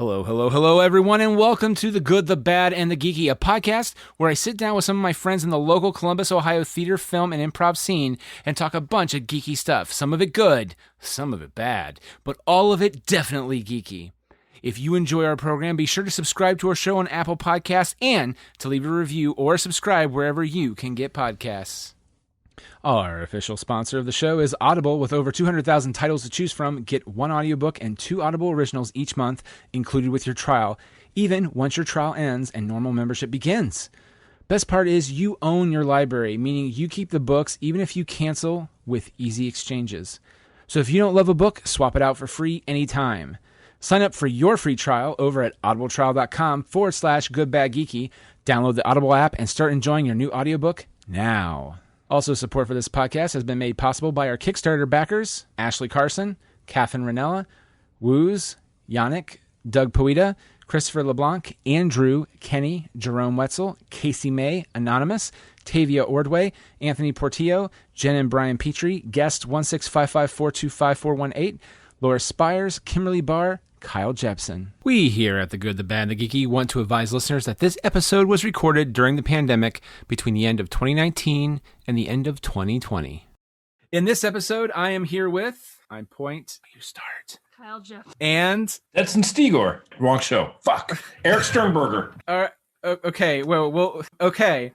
Hello, hello, hello, everyone, and welcome to The Good, the Bad, and the Geeky, a podcast where I sit down with some of my friends in the local Columbus, Ohio theater, film, and improv scene and talk a bunch of geeky stuff. Some of it good, some of it bad, but all of it definitely geeky. If you enjoy our program, be sure to subscribe to our show on Apple Podcasts and to leave a review or subscribe wherever you can get podcasts. Our official sponsor of the show is Audible. With over 200,000 titles to choose from, get one audiobook and 2 Audible originals each month included with your trial, even once your trial ends and normal membership begins. Best part is you own your library, meaning you keep the books even if you cancel with easy exchanges. So if you don't love a book, swap it out for free anytime. Sign up for your free trial over at audibletrial.com/goodbadgeeky. Download the Audible app and start enjoying your new audiobook now. Also, support for this podcast has been made possible by our Kickstarter backers, Ashley Carson, Catherine Ranella, Wooz, Yannick, Doug Poeta, Christopher LeBlanc, Andrew, Kenny, Jerome Wetzel, Casey May, Anonymous, Tavia Ordway, Anthony Portillo, Jen and Brian Petrie, Guest 16554255418, Laura Spires, Kimberly Barr, Kyle Jepson. We here at The Good, the Bad, and the Geeky want to advise listeners that this episode was recorded during the pandemic between the end of 2019 and the end of 2020. In this episode, I am here with, I point, you start. Kyle Jepson. And Edson Stigor. Wrong show. Fuck. Erik Sternberger. Okay.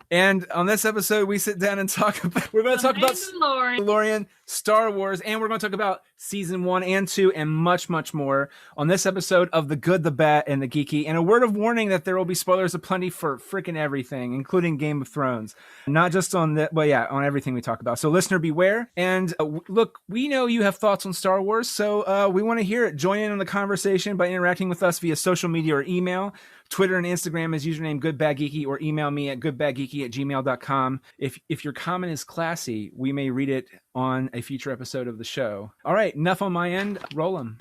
And on this episode, we sit down and talk about, we're going to talk about Mandalorian, Star Wars, and we're going to talk about Season 1 and 2 and much, much more on this episode of The Good, the Bad, and the Geeky. And a word of warning that there will be spoilers aplenty for freaking everything, including Game of Thrones. Not just on on everything we talk about. So listener beware. And look, we know you have thoughts on Star Wars, so we want to hear it. Join in on the conversation by interacting with us via social media or email. Twitter and Instagram is username goodbadgeeky, or email me at goodbadgeeky@gmail.com. If your comment is classy, we may read it on a future episode of the show. All right, enough on my end. Roll 'em.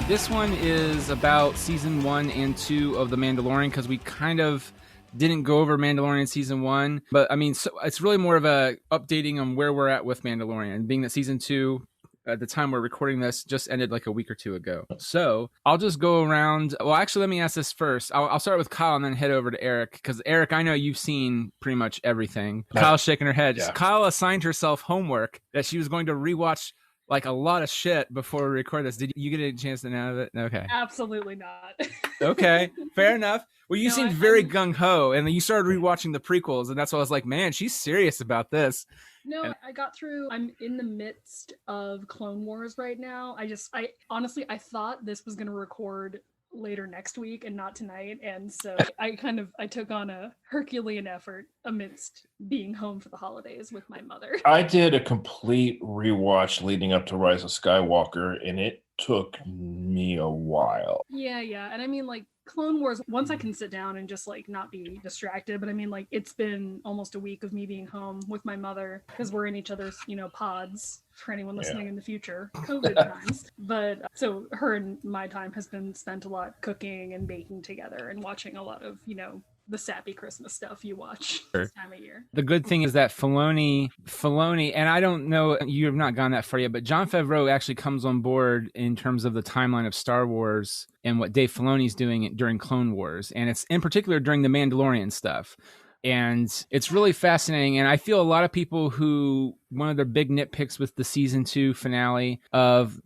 This one is about Season 1 and 2 of The Mandalorian, because we kind of didn't go over Mandalorian Season 1, but I mean, so it's really more of a updating on where we're at with Mandalorian, being that Season 2, at the time we're recording this, just ended like a week or two ago. So I'll just go around. Well, actually, let me ask this first. I'll start with Kyle and then head over to Erik, because Erik, I know you've seen pretty much everything. Kyle's shaking her head. Yeah. Kyle assigned herself homework that she was going to rewatch like a lot of shit before we record this. Did you get a chance to know it? Okay. Absolutely not. Okay, fair enough. Well, you seemed very gung-ho, and then you started rewatching the prequels, and that's why I was like, man, she's serious about this. No, I got through. I'm in the midst of Clone Wars right now. I honestly thought this was going to record later next week and not tonight, and so I took on a Herculean effort amidst being home for the holidays with my mother. I did a complete rewatch leading up to Rise of Skywalker, and it took me a while. Yeah, and I mean, like, Clone Wars, once I can sit down and just like not be distracted, but I mean, like, it's been almost a week of me being home with my mother because we're in each other's, pods, for anyone listening in the future, COVID times. But so her and my time has been spent a lot cooking and baking together and watching a lot of, the sappy Christmas stuff you watch this time of year. The good thing is that Filoni, and I don't know, you have not gone that far yet, but Jon Favreau actually comes on board in terms of the timeline of Star Wars and what Dave Filoni's doing during Clone Wars. And it's in particular during the Mandalorian stuff. And it's really fascinating. And I feel a lot of people who, one of their big nitpicks with the Season 2 finale of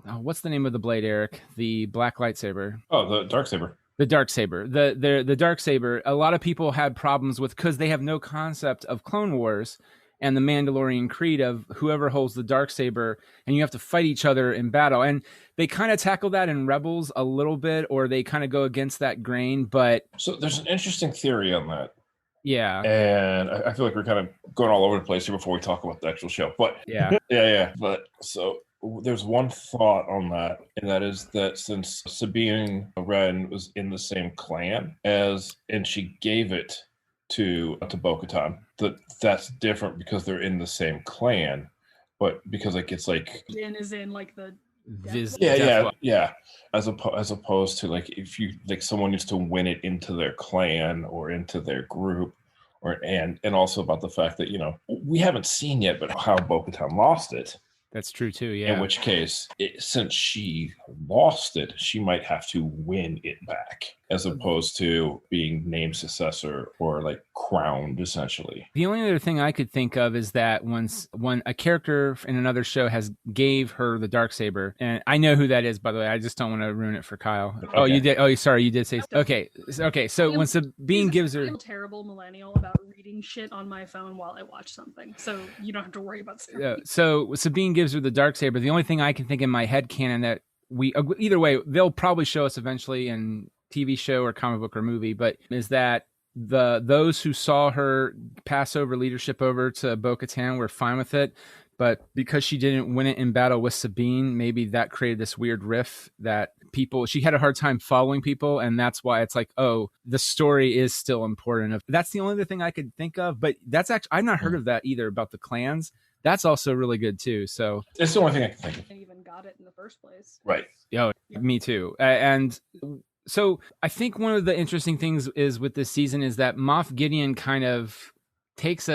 what's the name of the blade, Erik? The black lightsaber. Oh, the Darksaber. The Darksaber. The Darksaber, a lot of people had problems with because they have no concept of Clone Wars and the Mandalorian creed of whoever holds the Darksaber, and you have to fight each other in battle. And they kind of tackle that in Rebels a little bit, or they kind of go against that grain. But so there's an interesting theory on that. Yeah. And I feel like we're kind of going all over the place here before we talk about the actual show. But yeah. But so there's one thought on that, and that is that since Sabine Wren was in the same clan and she gave it to Bo-Katan, that's different because they're in the same clan, but because like it's like Jin is in like the yeah. As opposed to like if you like someone needs to win it into their clan or into their group, and also about the fact that, we haven't seen yet, but how Bo-Katan lost it. That's true too. Yeah. In which case, since she lost it, she might have to win it back, as opposed to being named successor or like crowned, essentially. The only other thing I could think of is that when a character in another show has gave her the Darksaber, and I know who that is, by the way. I just don't want to ruin it for Kyle. Okay. Oh, you did. Oh, sorry, you did say. Okay. So when Sabine gives her, I'm a terrible millennial about reading shit on my phone while I watch something, so you don't have to worry about stuff. So Sabine gives her the Darksaber. The only thing I can think in my head canon that either way, they'll probably show us eventually in TV show or comic book or movie, but is that those who saw her pass over leadership over to Bo-Katan were fine with it, but because she didn't win it in battle with Sabine, maybe that created this weird rift that she had a hard time following people, and that's why it's like, oh, the story is still important. That's the only other thing I could think of, but that's actually, I've not heard of that either about the clans. That's also really good too. So it's the only thing I can think of. I even got it in the first place. Right. Yeah. Me too. And so I think one of the interesting things is with this season is that Moff Gideon kind of takes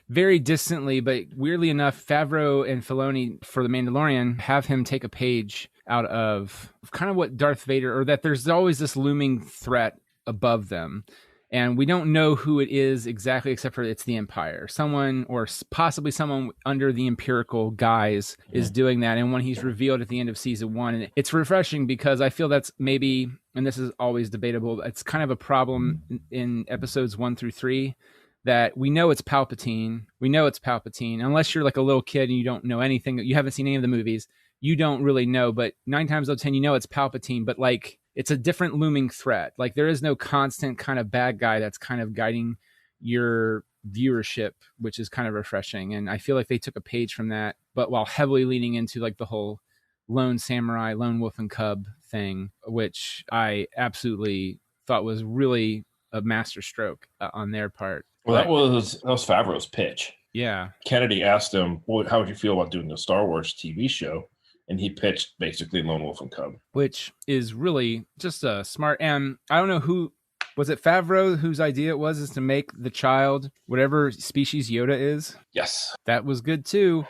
very distantly, but weirdly enough, Favreau and Filoni for The Mandalorian have him take a page out of kind of what Darth Vader, or that there's always this looming threat above them. And we don't know who it is exactly, except for it's the Empire. Someone, or possibly someone under the Imperial guise, is doing that. And when he's revealed at the end of season 1, and it's refreshing because I feel that's maybe, and this is always debatable, it's kind of a problem in episodes 1 through 3, that we know it's Palpatine. We know it's Palpatine. Unless you're like a little kid and you don't know anything, you haven't seen any of the movies, you don't really know. But 9 times out of 10, you know it's Palpatine. But like, it's a different looming threat. Like there is no constant kind of bad guy that's kind of guiding your viewership, which is kind of refreshing. And I feel like they took a page from that, but while heavily leaning into like the whole lone samurai, lone wolf and cub thing, which I absolutely thought was really a master stroke on their part. Well, that was Favreau's pitch. Yeah. Kennedy asked him, well, how would you feel about doing a Star Wars TV show? And he pitched basically Lone Wolf and Cub. Which is really just a smart, and I don't know who, was it Favreau whose idea it was, is to make the child whatever species Yoda is? Yes. That was good too.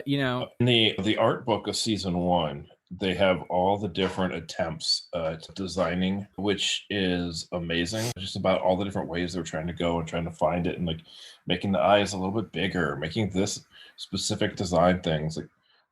In the art book of season 1, they have all the different attempts at designing, which is amazing. Just about all the different ways they're trying to go and trying to find it, and like making the eyes a little bit bigger, making this specific design things. Like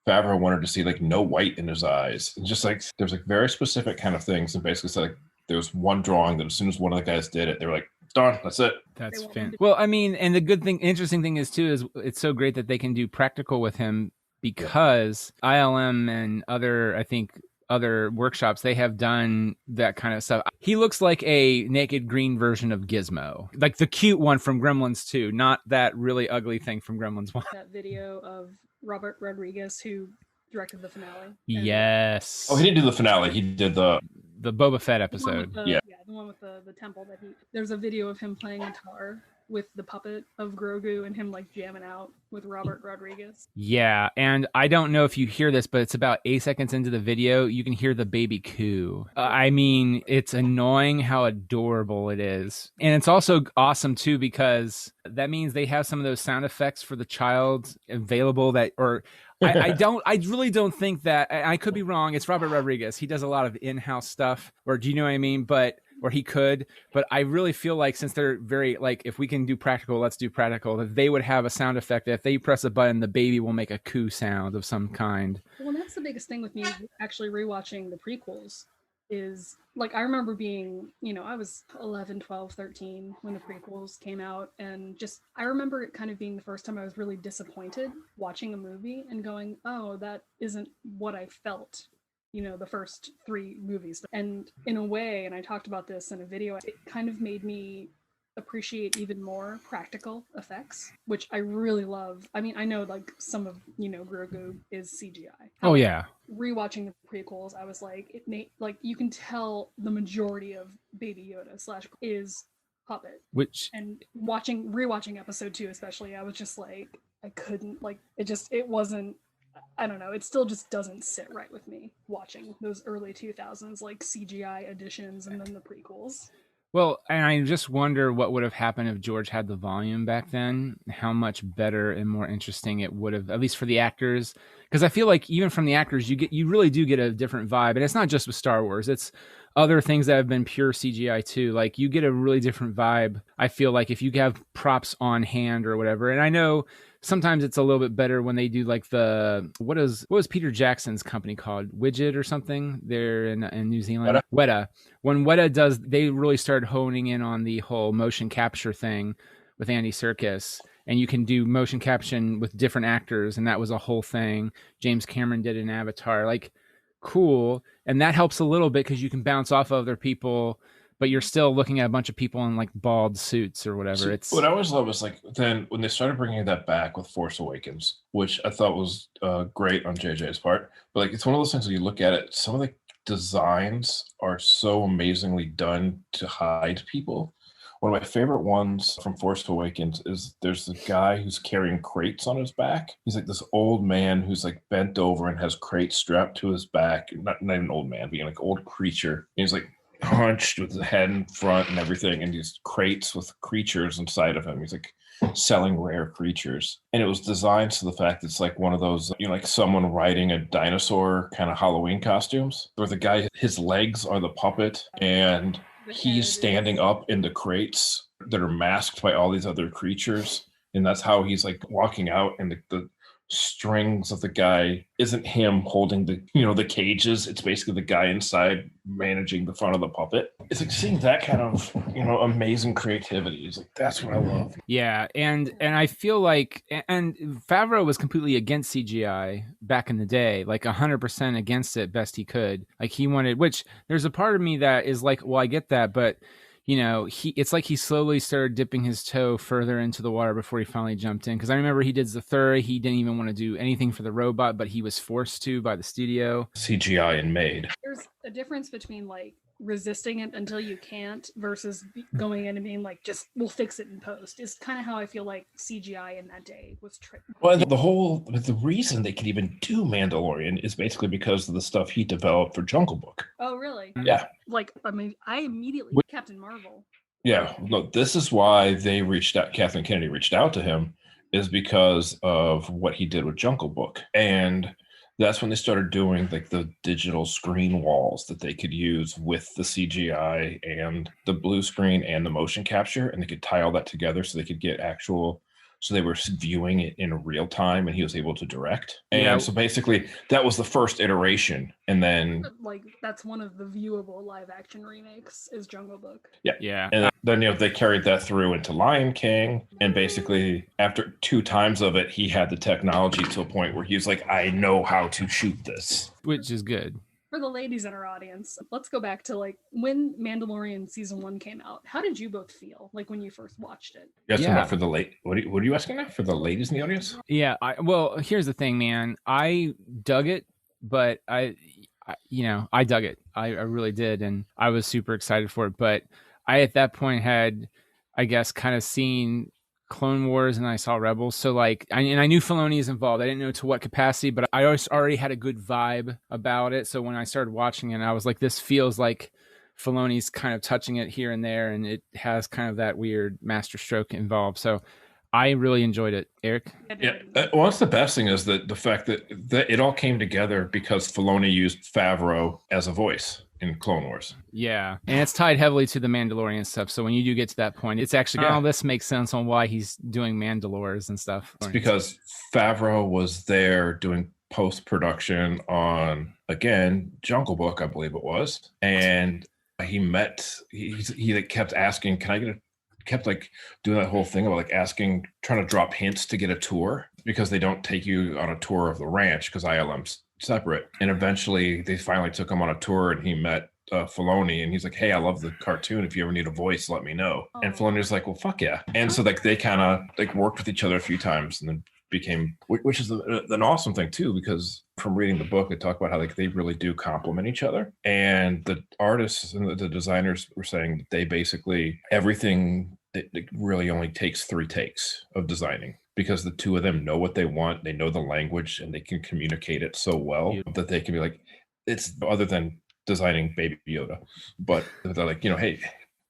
Favreau wanted to see like no white in his eyes, and just like there's like very specific kind of things. And basically said like there was one drawing that as soon as one of the guys did it, they were like, done, that's it. That's fantastic. Well, I mean, and the interesting thing is too, is it's so great that they can do practical with him, because ILM and other workshops, they have done that kind of stuff. He looks like a naked green version of Gizmo, like the cute one from Gremlins 2, not that really ugly thing from Gremlins 1. That video of Robert Rodriguez, who directed the finale. Yes. Oh, he didn't do the finale. He did the Boba Fett episode. The one with the temple that there's a video of him playing guitar with the puppet of Grogu and him like jamming out with Robert Rodriguez. Yeah, and I don't know if you hear this, but it's about 8 seconds into the video, you can hear the baby coo. I mean, it's annoying how adorable it is. And it's also awesome too, because that means they have some of those sound effects for the child available I really don't think that, I could be wrong, it's Robert Rodriguez. He does a lot of in-house stuff, or do you know what I mean? Or he could, but I really feel like since they're very, like, if we can do practical, let's do practical, that they would have a sound effect that if they press a button, the baby will make a coo sound of some kind. Well, that's the biggest thing with me actually rewatching the prequels is, like, I remember being, I was 11, 12, 13 when the prequels came out, and I remember it kind of being the first time I was really disappointed watching a movie and going, oh, that isn't what I felt the first 3 movies. And in a way, and I talked about this in a video, it kind of made me appreciate even more practical effects, which I really love. I mean, I know like some of, Grogu is CGI. Oh yeah. Rewatching the prequels, I was like, it made, like, you can tell the majority of Baby Yoda / is puppet. And rewatching episode 2 especially, I was just like, I couldn't, like, it wasn't, I don't know, it still just doesn't sit right with me watching those early 2000s like CGI editions and then the prequels. Well, and I just wonder what would have happened if George had the volume back then, how much better and more interesting it would have, at least for the actors. Because I feel like even from the actors, you really do get a different vibe. And it's not just with Star Wars, it's other things that have been pure CGI too. Like you get a really different vibe. I feel like if you have props on hand or whatever. And I know sometimes it's a little bit better when they do like what was Peter Jackson's company called? Widget or something? They're in New Zealand. Weta. When Weta does, they really started honing in on the whole motion capture thing with Andy Serkis. And you can do motion caption with different actors. And that was a whole thing. James Cameron did an Avatar. Like, cool. And that helps a little bit because you can bounce off other people, but you're still looking at a bunch of people in like bald suits or whatever. It's what I always love is like then when they started bringing that back with Force Awakens, which I thought was great on JJ's part. But like it's one of those things when you look at it, some of the designs are so amazingly done to hide people. One of my favorite ones from Force Awakens is there's a guy who's carrying crates on his back. He's like this old man who's like bent over and has crates strapped to his back. Not an old man, but like old creature. And he's like hunched with the head in front and everything, and these crates with creatures inside of him. He's like selling rare creatures. And it was designed to the fact that it's like one of those, like someone riding a dinosaur kind of Halloween costumes, where the guy, his legs are the puppet and he's standing up in the crates that are masked by all these other creatures. And that's how he's like walking out, and the strings of the guy isn't him holding the cages. It's basically the guy inside managing the front of the puppet. It's like seeing that kind of amazing creativity. It's like that's what I love. Yeah, and I feel like and Favreau was completely against CGI back in the day, like 100% against it best he could. Like he wanted, which there's a part of me that is like, well, I get that, but it's like he slowly started dipping his toe further into the water before he finally jumped in. Because I remember he did Zathura. He didn't even want to do anything for the robot, but he was forced to by the studio. CGI and made. There's a difference between like resisting it until you can't versus going in and being like, just we'll fix it in post. Is kind of how I feel like CGI in that day was tricked. Well, the reason they could even do Mandalorian is basically because of the stuff he developed for Jungle Book. Oh, really? Yeah. Like, I mean, I immediately Captain Marvel. Yeah, look, this is why they reached out. Kathleen Kennedy reached out to him, is because of what he did with Jungle Book. And that's when they started doing like the digital screen walls that they could use with the CGI and the blue screen and the motion capture, and they could tie all that together so they could get so they were viewing it in real time, and he was able to direct. And so basically that was the first iteration. And then like that's one of the viewable live action remakes is Jungle Book. Yeah. And then they carried that through into Lion King, and basically after 2 times of it, he had the technology to a point where he was like, I know how to shoot this, which is good. For the ladies in our audience, let's go back to like when Mandalorian Season 1 came out. How did you both feel like when you first watched it? Yes, for the late. What are you asking now? For the ladies in the audience? Yeah. Well, here's the thing, man. I dug it, but I dug it. I really did, and I was super excited for it. But I at that point had, I guess, kind of seen Clone Wars and I saw Rebels, so like I knew Filoni is involved. I didn't know to what capacity, but I already had a good vibe about it. So when I started watching it, I was like, this feels like Filoni's kind of touching it here and there, and it has kind of that weird master stroke involved. So I really enjoyed it. Eric? Yeah, well, that's the best thing is that the fact that it all came together because Filoni used Favreau as a voice in Clone Wars. Yeah, and it's tied heavily to the Mandalorian stuff. So when you do get to that point, it's actually, this makes sense on why he's doing Mandalores and stuff. It's because Favreau was there doing post-production on, again, Jungle Book, I believe it was. And he like kept asking, kept like doing that whole thing about like asking, trying to drop hints to get a tour, because they don't take you on a tour of the ranch because ILM's separate. And eventually they finally took him on a tour, and he met Filoni, and he's like, hey, I love the cartoon. If you ever need a voice, let me know. And Filoni's like, well, fuck yeah. And so like they kind of like worked with each other a few times, and then became, which is an awesome thing too, because from reading the book, they talk about how like they really do complement each other. And the artists and the designers were saying that they basically, everything it really only takes 3 takes of designing, because the 2 of them know what they want, they know the language, and they can communicate it so well that they can be like, it's other than designing Baby Yoda, but they're like, hey,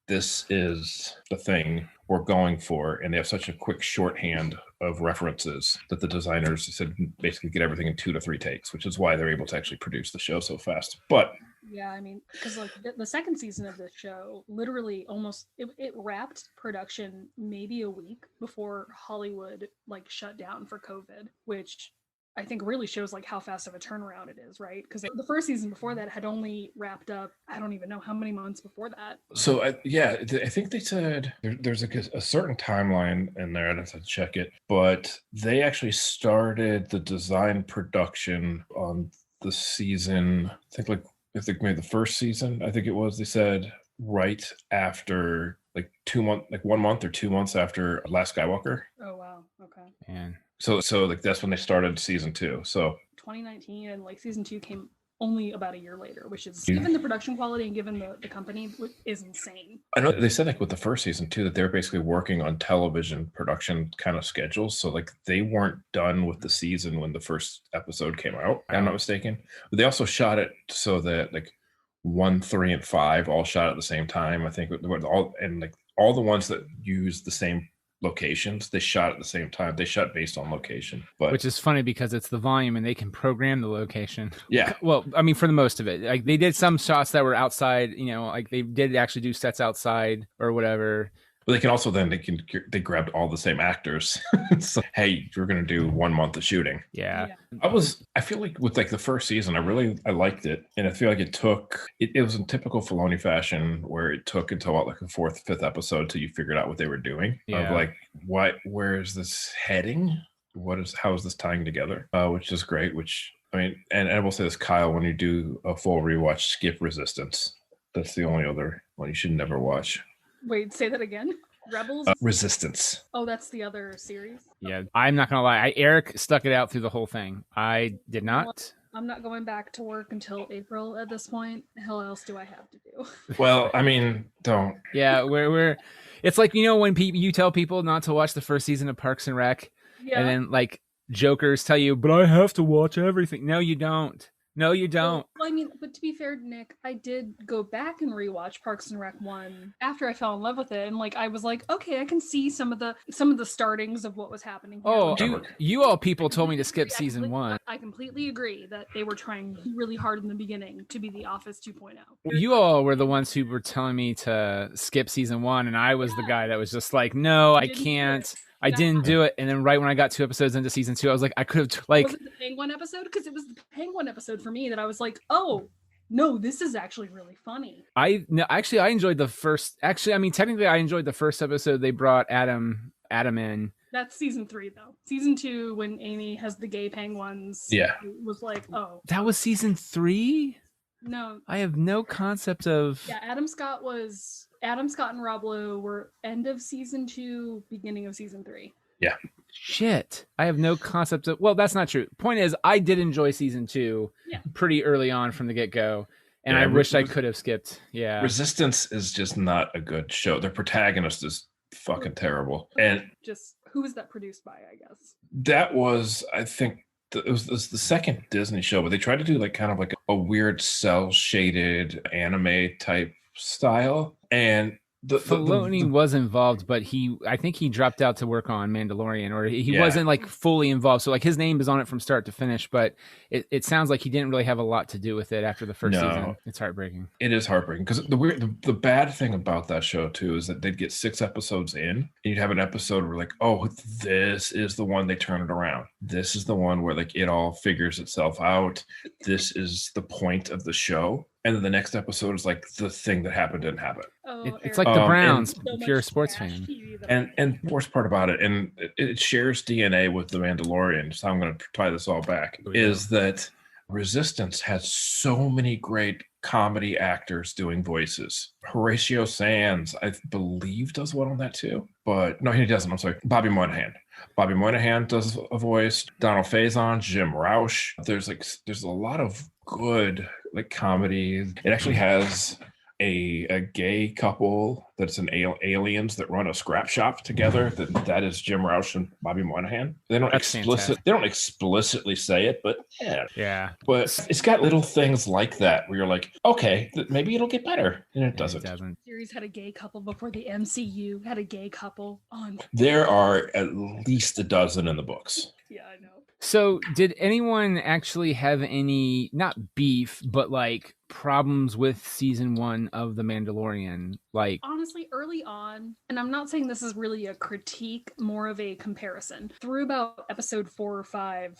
this is the thing we're going for, and they have such a quick shorthand of references that the designers said basically get everything in 2 to 3 takes, which is why they're able to actually produce the show so fast. But yeah, I mean, because like the second season of this show literally almost it wrapped production maybe a week before Hollywood like shut down for COVID, which I think really shows like how fast of a turnaround it is, right? Because the first season before that had only wrapped up, I don't even know how many months before that. So I think they said there's a certain timeline in there. I'd have to check it, but they actually started the design production on the season. I think maybe the first season. I think it was. They said right after like 1 month or 2 months after Last Skywalker. Oh wow, okay. Man. So like that's when they started season 2. So 2019 and like season 2 came only about a year later, which is given the production quality and given the company is insane. I know they said like with the first season too that they're basically working on television production kind of schedules. So like they weren't done with the season when the first episode came out. If I'm not mistaken. But they also shot it so that like 1, 3, and 5 all shot at the same time. I think all the ones that use the same locations, they shot at the same time. They shot based on location, but which is funny because it's the volume and they can program the location. Yeah. Well, I mean, for the most of it, like they did some shots that were outside, like they did actually do sets outside or whatever. But they can also they grabbed all the same actors. So, hey, you're going to do 1 month of shooting. Yeah. I feel like with like the first season, I liked it. And I feel like it was in typical Filoni fashion where it took until about like the 4th, 5th episode till you figured out what they were doing. Yeah. Of like, where is this heading? How is this tying together? Which is great, I mean, and I will say this, Kyle, when you do a full rewatch, skip Resistance. That's the only other one you should never watch. Wait, say that again. Rebels? Resistance. Oh, that's the other series? Yeah, I'm not going to lie. Erik stuck it out through the whole thing. I did not. Well, I'm not going back to work until April at this point. Hell else do I have to do? Well, I mean, don't. Yeah, we're it's like, when you tell people not to watch the first season of Parks and Rec, and then like jokers tell you, but I have to watch everything. No, you don't. No, you don't. Well, I mean, but to be fair, Nick, I did go back and rewatch Parks and Rec 1 after I fell in love with it, and like I was like, okay, I can see some of the startings of what was happening here. Oh, you all people told me to skip season 1. I completely agree that they were trying really hard in the beginning to be The Office 2.0. You all were the ones who were telling me to skip season 1, and I was the guy that was just like, no, I can't. I didn't do it, and then right when I got 2 episodes into season 2, I was like, I could have Was it the Penguin episode? Because it was the Penguin episode for me that I was like, oh no, this is actually really funny. I enjoyed the first. Actually, I mean, technically, I enjoyed the first episode. They brought Adam in. That's season 3, though. Season 2, when Amy has the gay penguins, was like, oh, that was season 3. No, I have no concept of. Yeah, Adam Scott and Rob Lowe were end of season 2, beginning of season 3. Yeah. Shit. I have no concept of. Well, that's not true. Point is, I did enjoy season 2 pretty early on from the get-go. And I wish I could have skipped. Yeah. Resistance is just not a good show. Their protagonist is fucking terrible. And just who was that produced by, I guess? That was, I think, it was the second Disney show, but they tried to do like kind of like a weird cel-shaded anime type style. And Filoni was involved, but I think he dropped out to work on Mandalorian, or he wasn't like fully involved. So like his name is on it from start to finish, but it sounds like he didn't really have a lot to do with it after the first season. It's heartbreaking. It is heartbreaking because the bad thing about that show too is that they'd get 6 episodes in, and you'd have an episode where like, oh, this is the one they turn it around. This is the one where like it all figures itself out. This is the point of the show. And then the next episode is like the thing that happened didn't happen. It's like the Browns, if you're a sports fan. And the worst part about it, and it shares DNA with The Mandalorian, so I'm going to tie this all back, is that Resistance has so many great comedy actors doing voices. Horatio Sands, I believe, does one on that too. But no, he doesn't. I'm sorry. Bobby Moynihan does a voice. Donald Faison, Jim Roush. There's a lot of good like comedy. It actually has a gay couple that's an aliens that run a scrap shop together, that is Jim Roush and Bobby Moynihan. They don't explicitly say it, but yeah. But it's got little things like that where you're like, okay, maybe it'll get better, and it doesn't. The series had a gay couple before the MCU had a gay couple on. There are at least a dozen in the books. Yeah, I know. So did anyone actually have any, not beef, but like problems with season 1 of The Mandalorian? Like, honestly, early on, and I'm not saying this is really a critique, more of a comparison. Through about episode 4 or 5,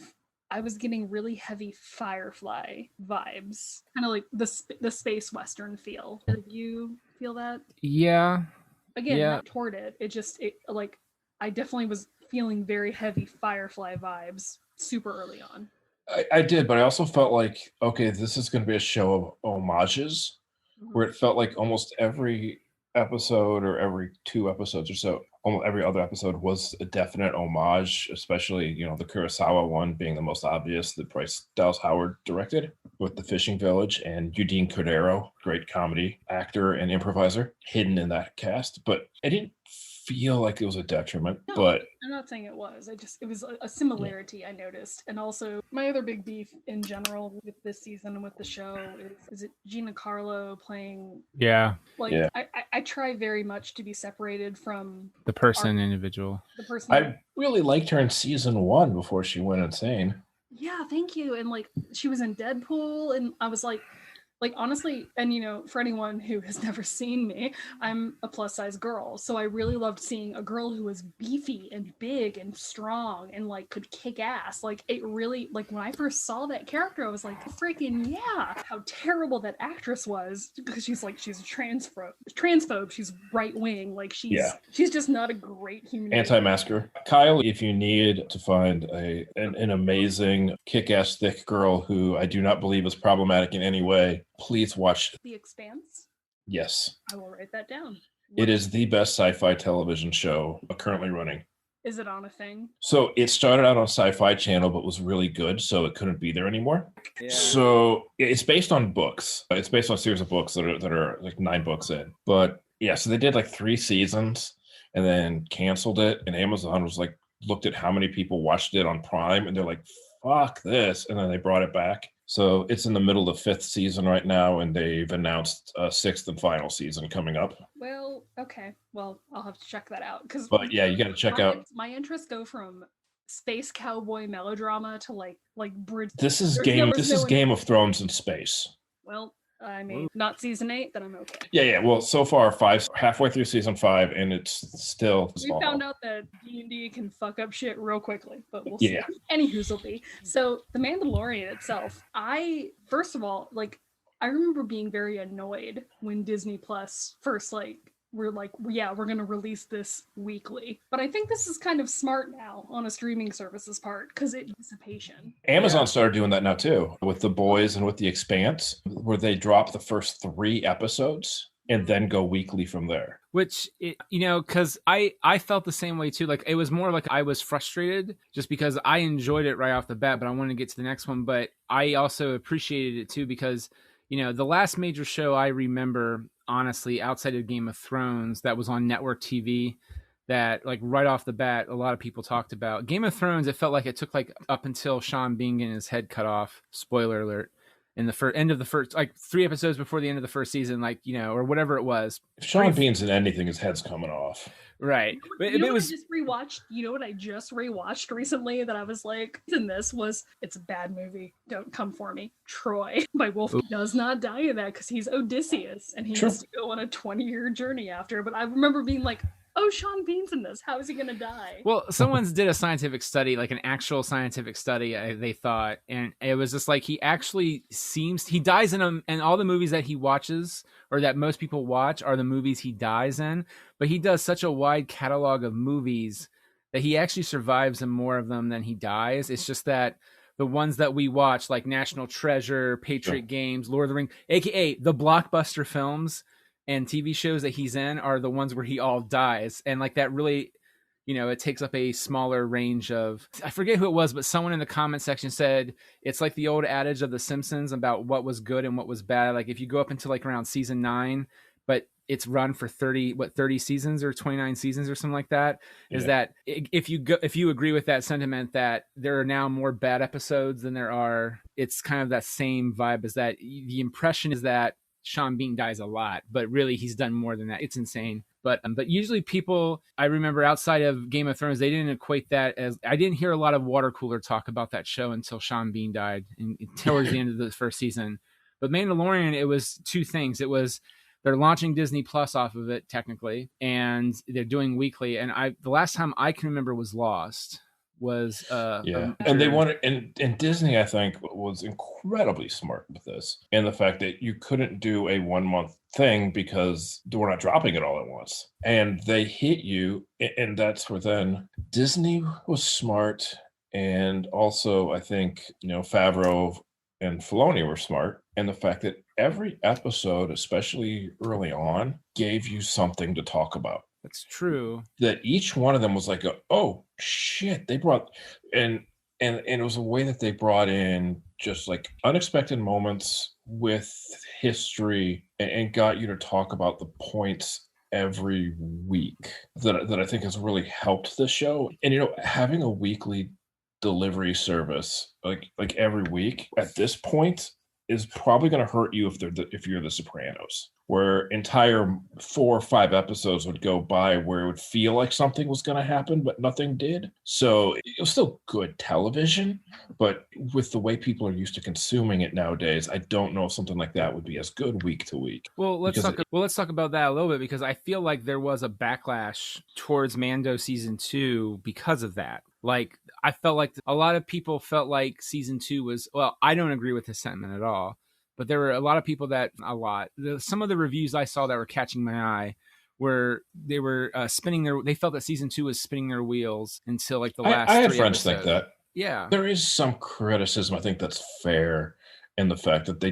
I was getting really heavy Firefly vibes, kind of like the space western feel. Did you feel that? Yeah. Again, not toward it. Like I definitely was feeling very heavy Firefly vibes super early on. I did, but I also felt like, okay, this is going to be a show of homages, where it felt like almost every episode or every 2 episodes or so, almost every other episode was a definite homage, especially, the Kurosawa one being the most obvious, that Bryce Dallas Howard directed with The Fishing Village, and Eugene Cordero, great comedy actor and improviser, hidden in that cast. But I didn't feel like it was a detriment. No, but I'm not saying it was. It was a similarity I noticed. And also my other big beef in general with this season and with the show is it Gina Carlo playing. Yeah. I try very much to be separated from the person individual. The person. I really liked her in season 1 before she went insane. Yeah, thank you. And like she was in Deadpool, and I was like honestly, and for anyone who has never seen me, I'm a plus size girl, so I really loved seeing a girl who was beefy and big and strong and like could kick ass. Like it really, like when I first saw that character, I was like, freaking yeah. How terrible that actress was, because she's a transphobe, she's right wing, like she's just not a great human. Anti-masker. Kyle, if you need to find an amazing kick-ass thick girl who I do not believe is problematic in any way, please watch The Expanse. Yes. I will write that down. It is the best sci-fi television show currently running. Is it on a thing? So it started out on Sci-Fi Channel, but was really good, so it couldn't be there anymore. Yeah. So it's based on books. It's based on a series of books that are like 9 books in. But yeah, so they did like 3 seasons and then canceled it. And Amazon was like, looked at how many people watched it on Prime, and they're like, fuck this. And then they brought it back. So it's in the middle of the 5th season right now, and they've announced a 6th and final season coming up. Well, okay. Well, I'll have to check that out. But yeah, you got to check out. My interests go from space cowboy melodrama to like bridge. This is Game of Thrones in space. Well, I mean, not season 8, then I'm okay. Yeah. Well, so far, halfway through season 5, and it's still. We found out that D&D can fuck up shit real quickly, but we'll see. Anywho'll be. So the Mandalorian itself, first of all, like, I remember being very annoyed when Disney Plus first we're like, yeah, we're going to release this weekly. But I think this is kind of smart now on a streaming service's part, because it's dissipation. Amazon started doing that now too, with The Boys and with The Expanse, where they drop the first 3 episodes and then go weekly from there. Which, because I felt the same way too. Like, it was more like I was frustrated just because I enjoyed it right off the bat, but I wanted to get to the next one. But I also appreciated it too, because, the last major show I remember, honestly, outside of Game of Thrones, that was on network TV, that like right off the bat, a lot of people talked about. Game of Thrones, it felt like it took like up until Sean Bean getting his head cut off, spoiler alert, in the end of the first, like 3 episodes before the end of the first season, like, or whatever it was. If Sean Bean's in anything, his head's coming off. Right. But it was just rewatched. You know what I just rewatched recently that I was like, it's a bad movie. Don't come for me. Troy by Wolf does not die in that because he's Odysseus and he has to go on a 20-year journey after. But I remember being like, oh, Sean Bean's in this. How is he going to die? Well, someone's did a scientific study, like an actual scientific study, they thought, and it was just like he dies in all the movies that he watches, or that most people watch, are the movies he dies in. But he does such a wide catalog of movies that he actually survives in more of them than he dies. It's just that the ones that we watch, like National Treasure, Patriot Games, Lord of the Rings, aka the blockbuster films and TV shows that he's in, are the ones where he all dies. And like that really, it takes up a smaller range of, I forget who it was, but someone in the comment section said it's like the old adage of The Simpsons about what was good and what was bad. Like if you go up into like around season 9, but it's run for 30 seasons or 29 seasons or something like that, is that if you agree with that sentiment that there are now more bad episodes than there are, it's kind of that same vibe, is that the impression is that Sean Bean dies a lot, but really he's done more than that. It's insane. But usually people, I remember outside of Game of Thrones, they didn't equate that as, I didn't hear a lot of water cooler talk about that show until Sean Bean died towards the end of the first season. But Mandalorian, it was two things. It was, they're launching Disney Plus off of it technically, and they're doing weekly. And the last time I can remember was Lost. And they wanted, and Disney, I think, was incredibly smart with this, and the fact that you couldn't do a 1 month thing because we're not dropping it all at once, and they hit you, and that's where then Disney was smart, and also I think Favreau and Filoni were smart, and the fact that every episode, especially early on, gave you something to talk about. That's true. That each one of them was like, oh shit, they brought, and it was a way that they brought in just like unexpected moments with history and got you to talk about the points every week that I think has really helped the show. And having a weekly delivery service like every week at this point is probably going to hurt you if you're the Sopranos, where entire 4 or 5 episodes would go by where it would feel like something was going to happen, but nothing did. So it was still good television, but with the way people are used to consuming it nowadays, I don't know if something like that would be as good week to week. Well, let's talk about that a little bit, because I feel like there was a backlash towards Mando season 2 because of that. Like, I felt like a lot of people felt like season 2 was, well, I don't agree with this sentiment at all, but there were a lot of people some of the reviews I saw that were catching my eye were they were they felt that season 2 was spinning their wheels until like the last. I had friends think that. Yeah. There is some criticism, I think that's fair, in the fact that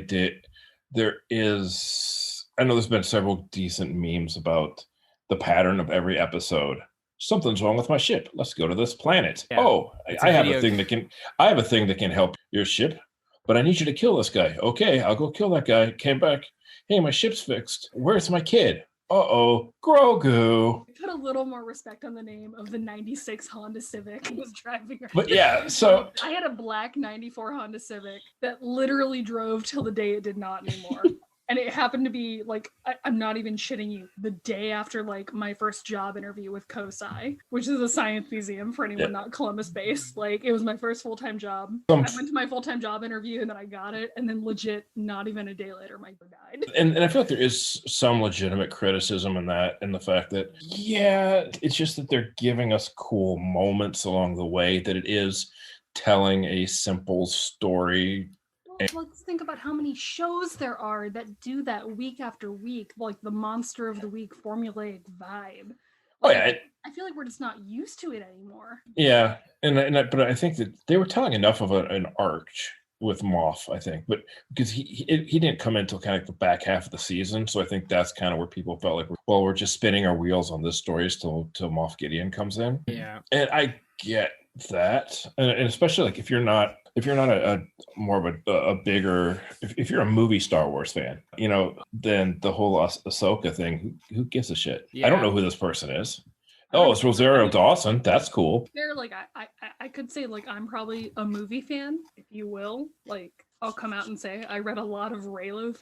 I know there's been several decent memes about the pattern of every episode. Something's wrong with my ship. Let's go to this planet. Yeah. Oh, I have a thing that can help your ship, but I need you to kill this guy. Okay, I'll go kill that guy. Came back. Hey, my ship's fixed. Where's my kid? Uh-oh, Grogu. Put a little more respect on the name of the 96 Honda Civic I was driving around. But yeah, so I had a black 94 Honda Civic that literally drove till the day it did not anymore. And it happened to be like, I'm not even shitting you, the day after like my first job interview with COSI, which is a science museum for anyone not Columbus based. Like, it was my first full-time job. I went to my full-time job interview and then I got it. And then legit, not even a day later, my dad died. And I feel like there is some legitimate criticism in that, and the fact that, it's just that they're giving us cool moments along the way, that it is telling a simple story. Let's think about how many shows there are that do that week after week, like the Monster of the Week formulaic vibe. I feel like we're just not used to it anymore. Yeah, but I think that they were telling enough of an arc with Moff, I think, but because he didn't come in until kind of like the back half of the season, so I think that's kind of where people felt like, well, we're just spinning our wheels on this story till Moff Gideon comes in. Yeah, and I get that, and especially like if you're not a more of a bigger, if you're a movie Star Wars fan, then the whole Ahsoka thing, who gives a shit? Yeah. I don't know who this person is. Oh, it's Rosario Dawson. That's cool. They're like, I could say like I'm probably a movie fan, if you will. Like, I'll come out and say I read a lot of Reylo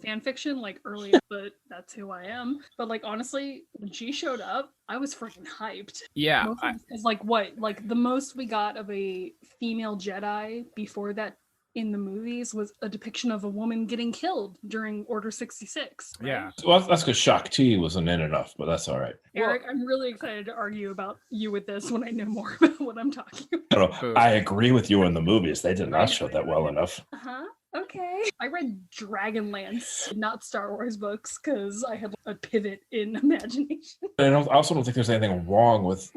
fan fiction like earlier, but that's who I am. But like honestly, when she showed up, I was freaking hyped. Yeah, it's like what, like the most we got of a female Jedi before that in the movies was a depiction of a woman getting killed during Order 66. Right? Yeah. Well, that's because Shakti wasn't in enough, but that's all right. Erik, I'm really excited to argue about you with this when I know more about what I'm talking about. I agree with you in the movies. They did not show that well enough. Uh-huh. Okay. I read Dragonlance, not Star Wars books, because I had a pivot in imagination. And I also don't think there's anything wrong with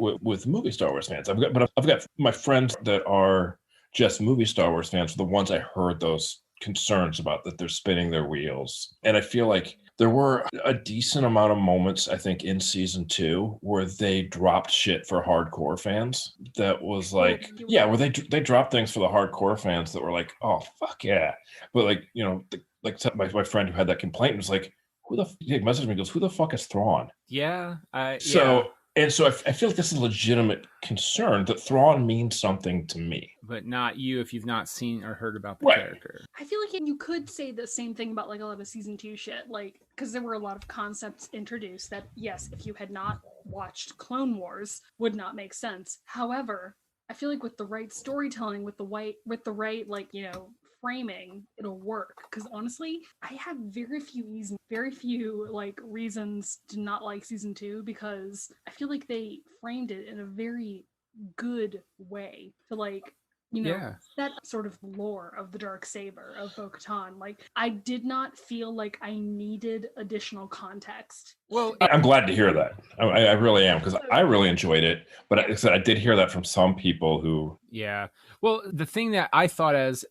movie Star Wars fans. I've got my friends that are just movie Star Wars fans, the ones I heard those concerns about that they're spinning their wheels. And I feel like there were a decent amount of moments, I think, in season 2 where they dropped shit for hardcore fans. That was like, yeah, where they dropped things for the hardcore fans that were like, oh, fuck yeah. But like, you know, like my friend who had that complaint was like, he messaged me, goes, who the fuck is Thrawn? Yeah. So I feel like this is a legitimate concern that Thrawn means something to me. But not you if you've not seen or heard about the character. I feel like you could say the same thing about like a lot of season 2 shit, like, because there were a lot of concepts introduced that, yes, if you had not watched Clone Wars, would not make sense. However, I feel like with the right storytelling, with the right, like, you know, framing, it'll work. Because honestly, I have very few like reasons to not like season 2, because I feel like they framed it in a very good way to, like, you know, that sort of lore of the Darksaber, of Bo-Katan. Like, I did not feel like I needed additional context. Well, I'm glad to hear that. I really am, because I really enjoyed it. But I said I did hear that from some people who... Yeah. Well, the thing that I thought, as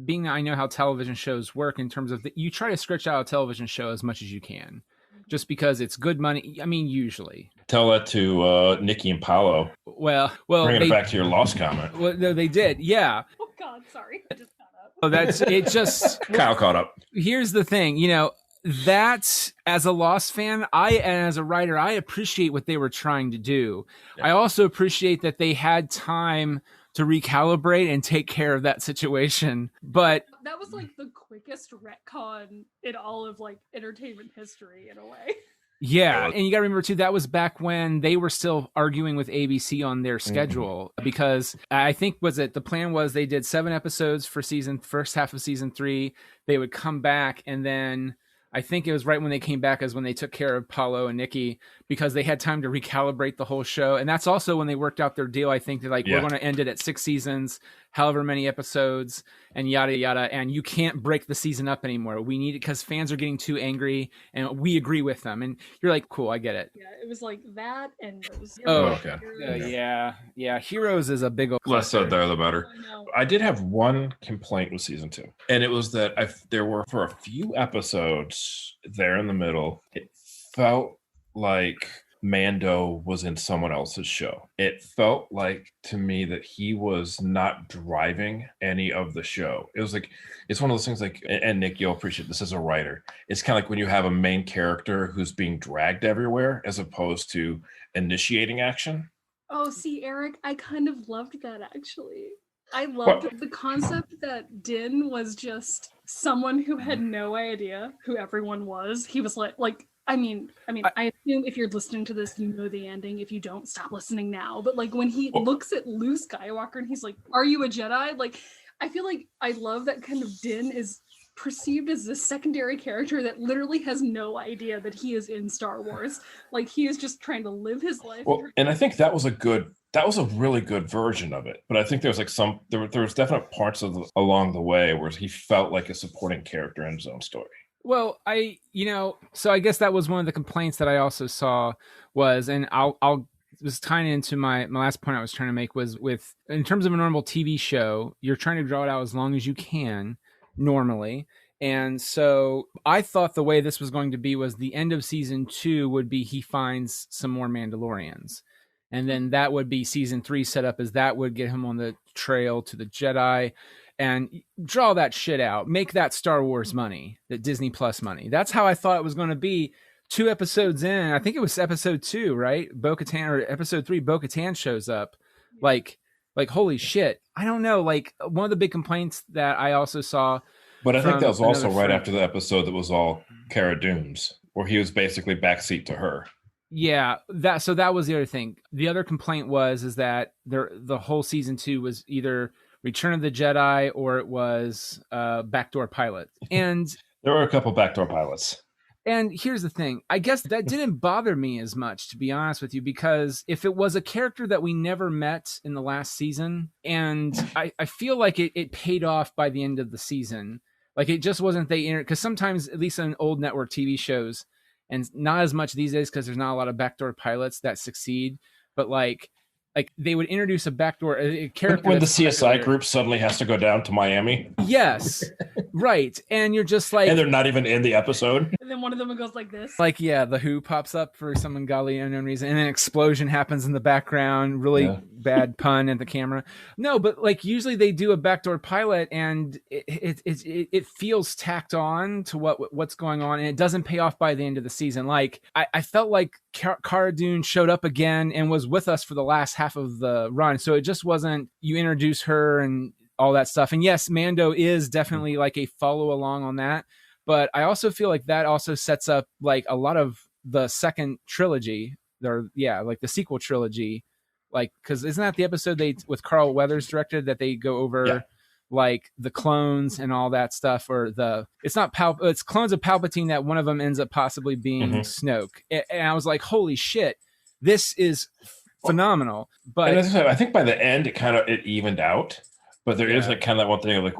being that I know how television shows work in terms of you try to stretch out a television show as much as you can, just because it's good money. I mean, usually. Tell that to Nikki and Paolo. Well, bringing it back to your Lost comment. Well, no, they did. Yeah. Oh God, sorry, I just caught up. Oh, that's it. Just Kyle caught up. Here's the thing, you know, that as a Lost fan, and as a writer, I appreciate what they were trying to do. Yeah. I also appreciate that they had time to recalibrate and take care of that situation. But that was like the quickest retcon in all of like entertainment history in a way. Yeah, and you got to remember too, that was back when they were still arguing with ABC on their schedule, because I think the plan was they did 7 episodes for first half of season 3. They would come back, and then I think it was right when they came back as when they took care of Paolo and Nikki, because they had time to recalibrate the whole show. And that's also when they worked out their deal. I think they're like, we're going to end it at 6 seasons, however many episodes, and yada, yada. And you can't break the season up anymore. We need it because fans are getting too angry, and we agree with them. And you're like, cool, I get it. Yeah, it was like that and those. Okay. Yeah. Heroes is a big old less said there, the better. I did have one complaint with season 2, and it was that there were, for a few episodes there in the middle, it felt like Mando was in someone else's show. It felt like to me that he was not driving any of the show. It was like, it's one of those things like, and Nick, you'll appreciate this as a writer. It's kind of like when you have a main character who's being dragged everywhere as opposed to initiating action. Oh, see, Erik, I kind of loved that actually. I loved the concept that Din was just someone who had no idea who everyone was. He was like, I mean, I assume if you're listening to this, you know the ending. If you don't, stop listening now. But like when he looks at Luke Skywalker and he's like, "Are you a Jedi?" Like, I feel like I love that kind of Din is perceived as a secondary character that literally has no idea that he is in Star Wars. Like, he is just trying to live his life. Well, and I think that was a really good version of it. But I think there was definite parts along the way where he felt like a supporting character in his own story. Well, so I guess that was one of the complaints that I also saw was, and I'll was tying into my last point I was trying to make was with, in terms of a normal TV show, you're trying to draw it out as long as you can normally. And so I thought the way this was going to be was the end of season 2 would be he finds some more Mandalorians. And then that would be season 3 set up as that would get him on the trail to the Jedi. And draw that shit out. Make that Star Wars money, that Disney Plus money. That's how I thought it was going to be. 2 episodes in, I think it was episode 2, right? Bo-Katan, or episode 3, Bo-Katan shows up. Like holy shit. I don't know. Like, one of the big complaints that I also saw. But I think that was also right after the episode that was all Cara Dune's, where he was basically backseat to her. Yeah, that was the other thing. The other complaint is that the whole season 2 was either Return of the Jedi or it was backdoor pilot. And there were a couple backdoor pilots. And here's the thing. I guess that didn't bother me as much, to be honest with you, because if it was a character that we never met in the last season, and I feel like it paid off by the end of the season. Like, it just wasn't because sometimes, at least on old network TV shows, and not as much these days because there's not a lot of backdoor pilots that succeed, but like like they would introduce a backdoor a character when the CSI group suddenly has to go down to Miami. Yes, right. And you're just like, and they're not even in the episode. And then one of them goes like this. Like, yeah, the Who pops up for some ungodly unknown reason, and an explosion happens in the background. Really bad pun at the camera. No, but like usually they do a backdoor pilot, and it feels tacked on to what's going on, and it doesn't pay off by the end of the season. Like I felt like Cara Dune showed up again and was with us for the last half of the run, so it just wasn't you introduce her and all that stuff. And yes, Mando is definitely like a follow along on that, but I also feel like that also sets up like a lot of the second trilogy, or like the sequel trilogy, like because isn't that the episode they with Carl Weathers directed that they go over like the clones and all that stuff, or it's clones of Palpatine that one of them ends up possibly being Snoke, and I was like, holy shit, this is phenomenal. But and I think by the end it evened out, but there is like kind of that one thing of like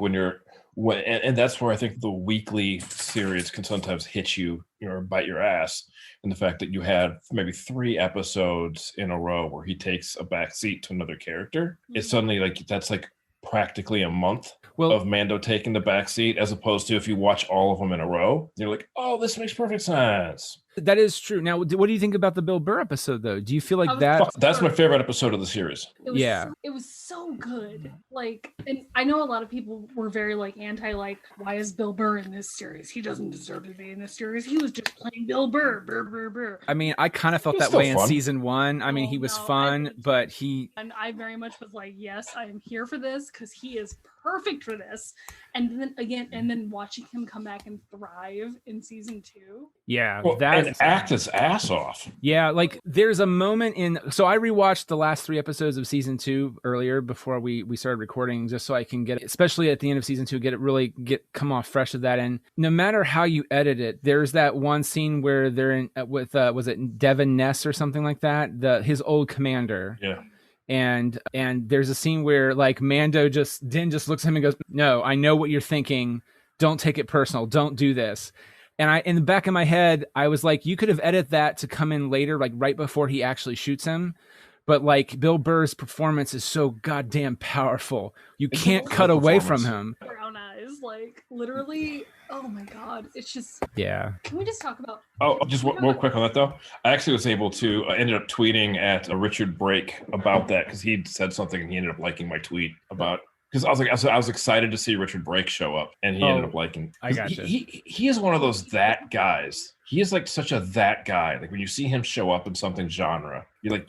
and that's where I think the weekly series can sometimes hit you, or bite your ass, in the fact that you had maybe 3 episodes in a row where he takes a back seat to another character. It's suddenly like that's like practically a month of Mando taking the back seat, as opposed to if you watch all of them in a row, you're like, oh, this makes perfect sense. That is true. Now, what do you think about the Bill Burr episode, though? Do you feel like that's my favorite episode of the series? It was so good. Like, and I know a lot of people were very like anti, like, why is Bill Burr in this series? He doesn't deserve to be in this series. He was just playing Bill Burr. Burr. I mean, I kind of felt that way in season 1. I mean, he was fun, but and I very much was like, yes, I am here for this because he is perfect for this. And then watching him come back and thrive in season 2. Yeah, and act his ass off. Yeah, like there's a moment so I rewatched the last 3 episodes of season 2 earlier before we started recording, just so I can get it, especially at the end of season 2, come off fresh of that. And no matter how you edit it, there's that one scene where they're in with was it Devin Ness or something like that, his old commander. Yeah. And there's a scene where like Mando just looks at him and goes, no, I know what you're thinking. Don't take it personal. Don't do this. And in the back of my head, I was like, you could have edited that to come in later, like right before he actually shoots him. But like Bill Burr's performance is so goddamn powerful. You can't cut away from him. Brown eyes, like literally. Oh my God. It's just. Yeah. Can we just talk about. Oh, just real quick on that though. I actually was able to, I ended up tweeting at Richard Brake about that because he said something and he ended up liking my tweet about. Because I was excited to see Richard Brake show up, and he ended up liking. I got you. He is one of those that guys. He is like such a that guy. Like when you see him show up in something genre, you're like,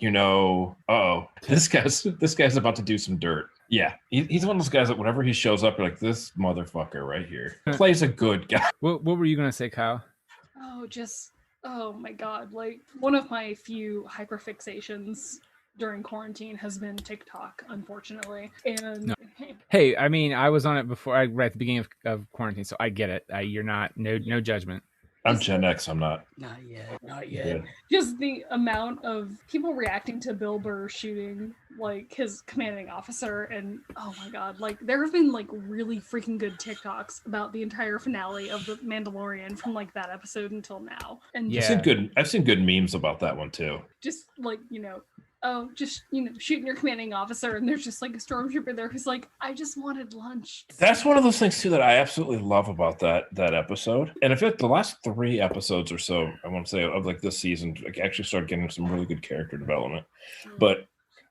this guy's about to do some dirt. Yeah, he's one of those guys that whenever he shows up, you're like, this motherfucker right here plays a good guy. What were you gonna say, Kyle? Oh my God! Like one of my few hyperfixations during quarantine has been TikTok, unfortunately. And hey, I mean, I was on it before, right at the beginning of quarantine, so I get it. You're not, no judgment. I'm Gen X. I'm not. Not yet. Just the amount of people reacting to Bill Burr shooting like his commanding officer, and oh my God, like there have been like really freaking good TikToks about the entire finale of the Mandalorian from like that episode until now. And I've seen good memes about that one too. Just like shooting your commanding officer, and there's just like a stormtrooper there who's like, I just wanted lunch. That's one of those things too that I absolutely love about that episode. And I feel like the last 3 episodes or so, I want to say, of like this season, like actually started getting some really good character development. But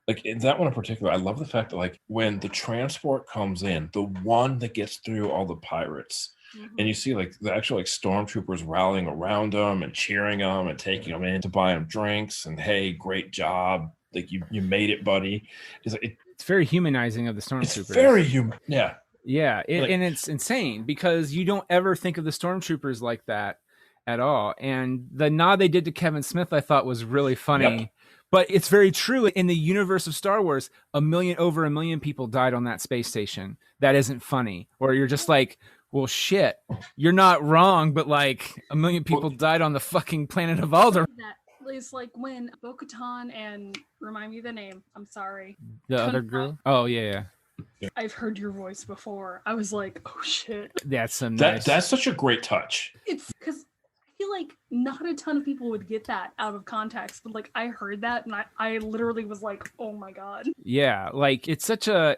like in that one in particular, I love the fact that like when the transport comes in, the one that gets through all the pirates, and you see like the actual like stormtroopers rallying around them and cheering them and taking them in to buy them drinks and, hey, great job. Like you made it, buddy. It's very humanizing of the stormtroopers. It's very human. Yeah. Yeah. And it's insane because you don't ever think of the stormtroopers like that at all. And the nod they did to Kevin Smith, I thought was really funny. Yep. But it's very true. In the universe of Star Wars, over a million people died on that space station. That isn't funny. Or you're just like, well, shit, you're not wrong, but like a million people died on the fucking planet of Alderaan. That is like when Bo-Katan and remind me the name. I'm sorry. The other girl? Oh, yeah. I've heard your voice before. I was like, oh shit. That's that's such a great touch. It's because I feel like not a ton of people would get that out of context, but like I heard that and I literally was like, oh my god. Yeah, like it's such a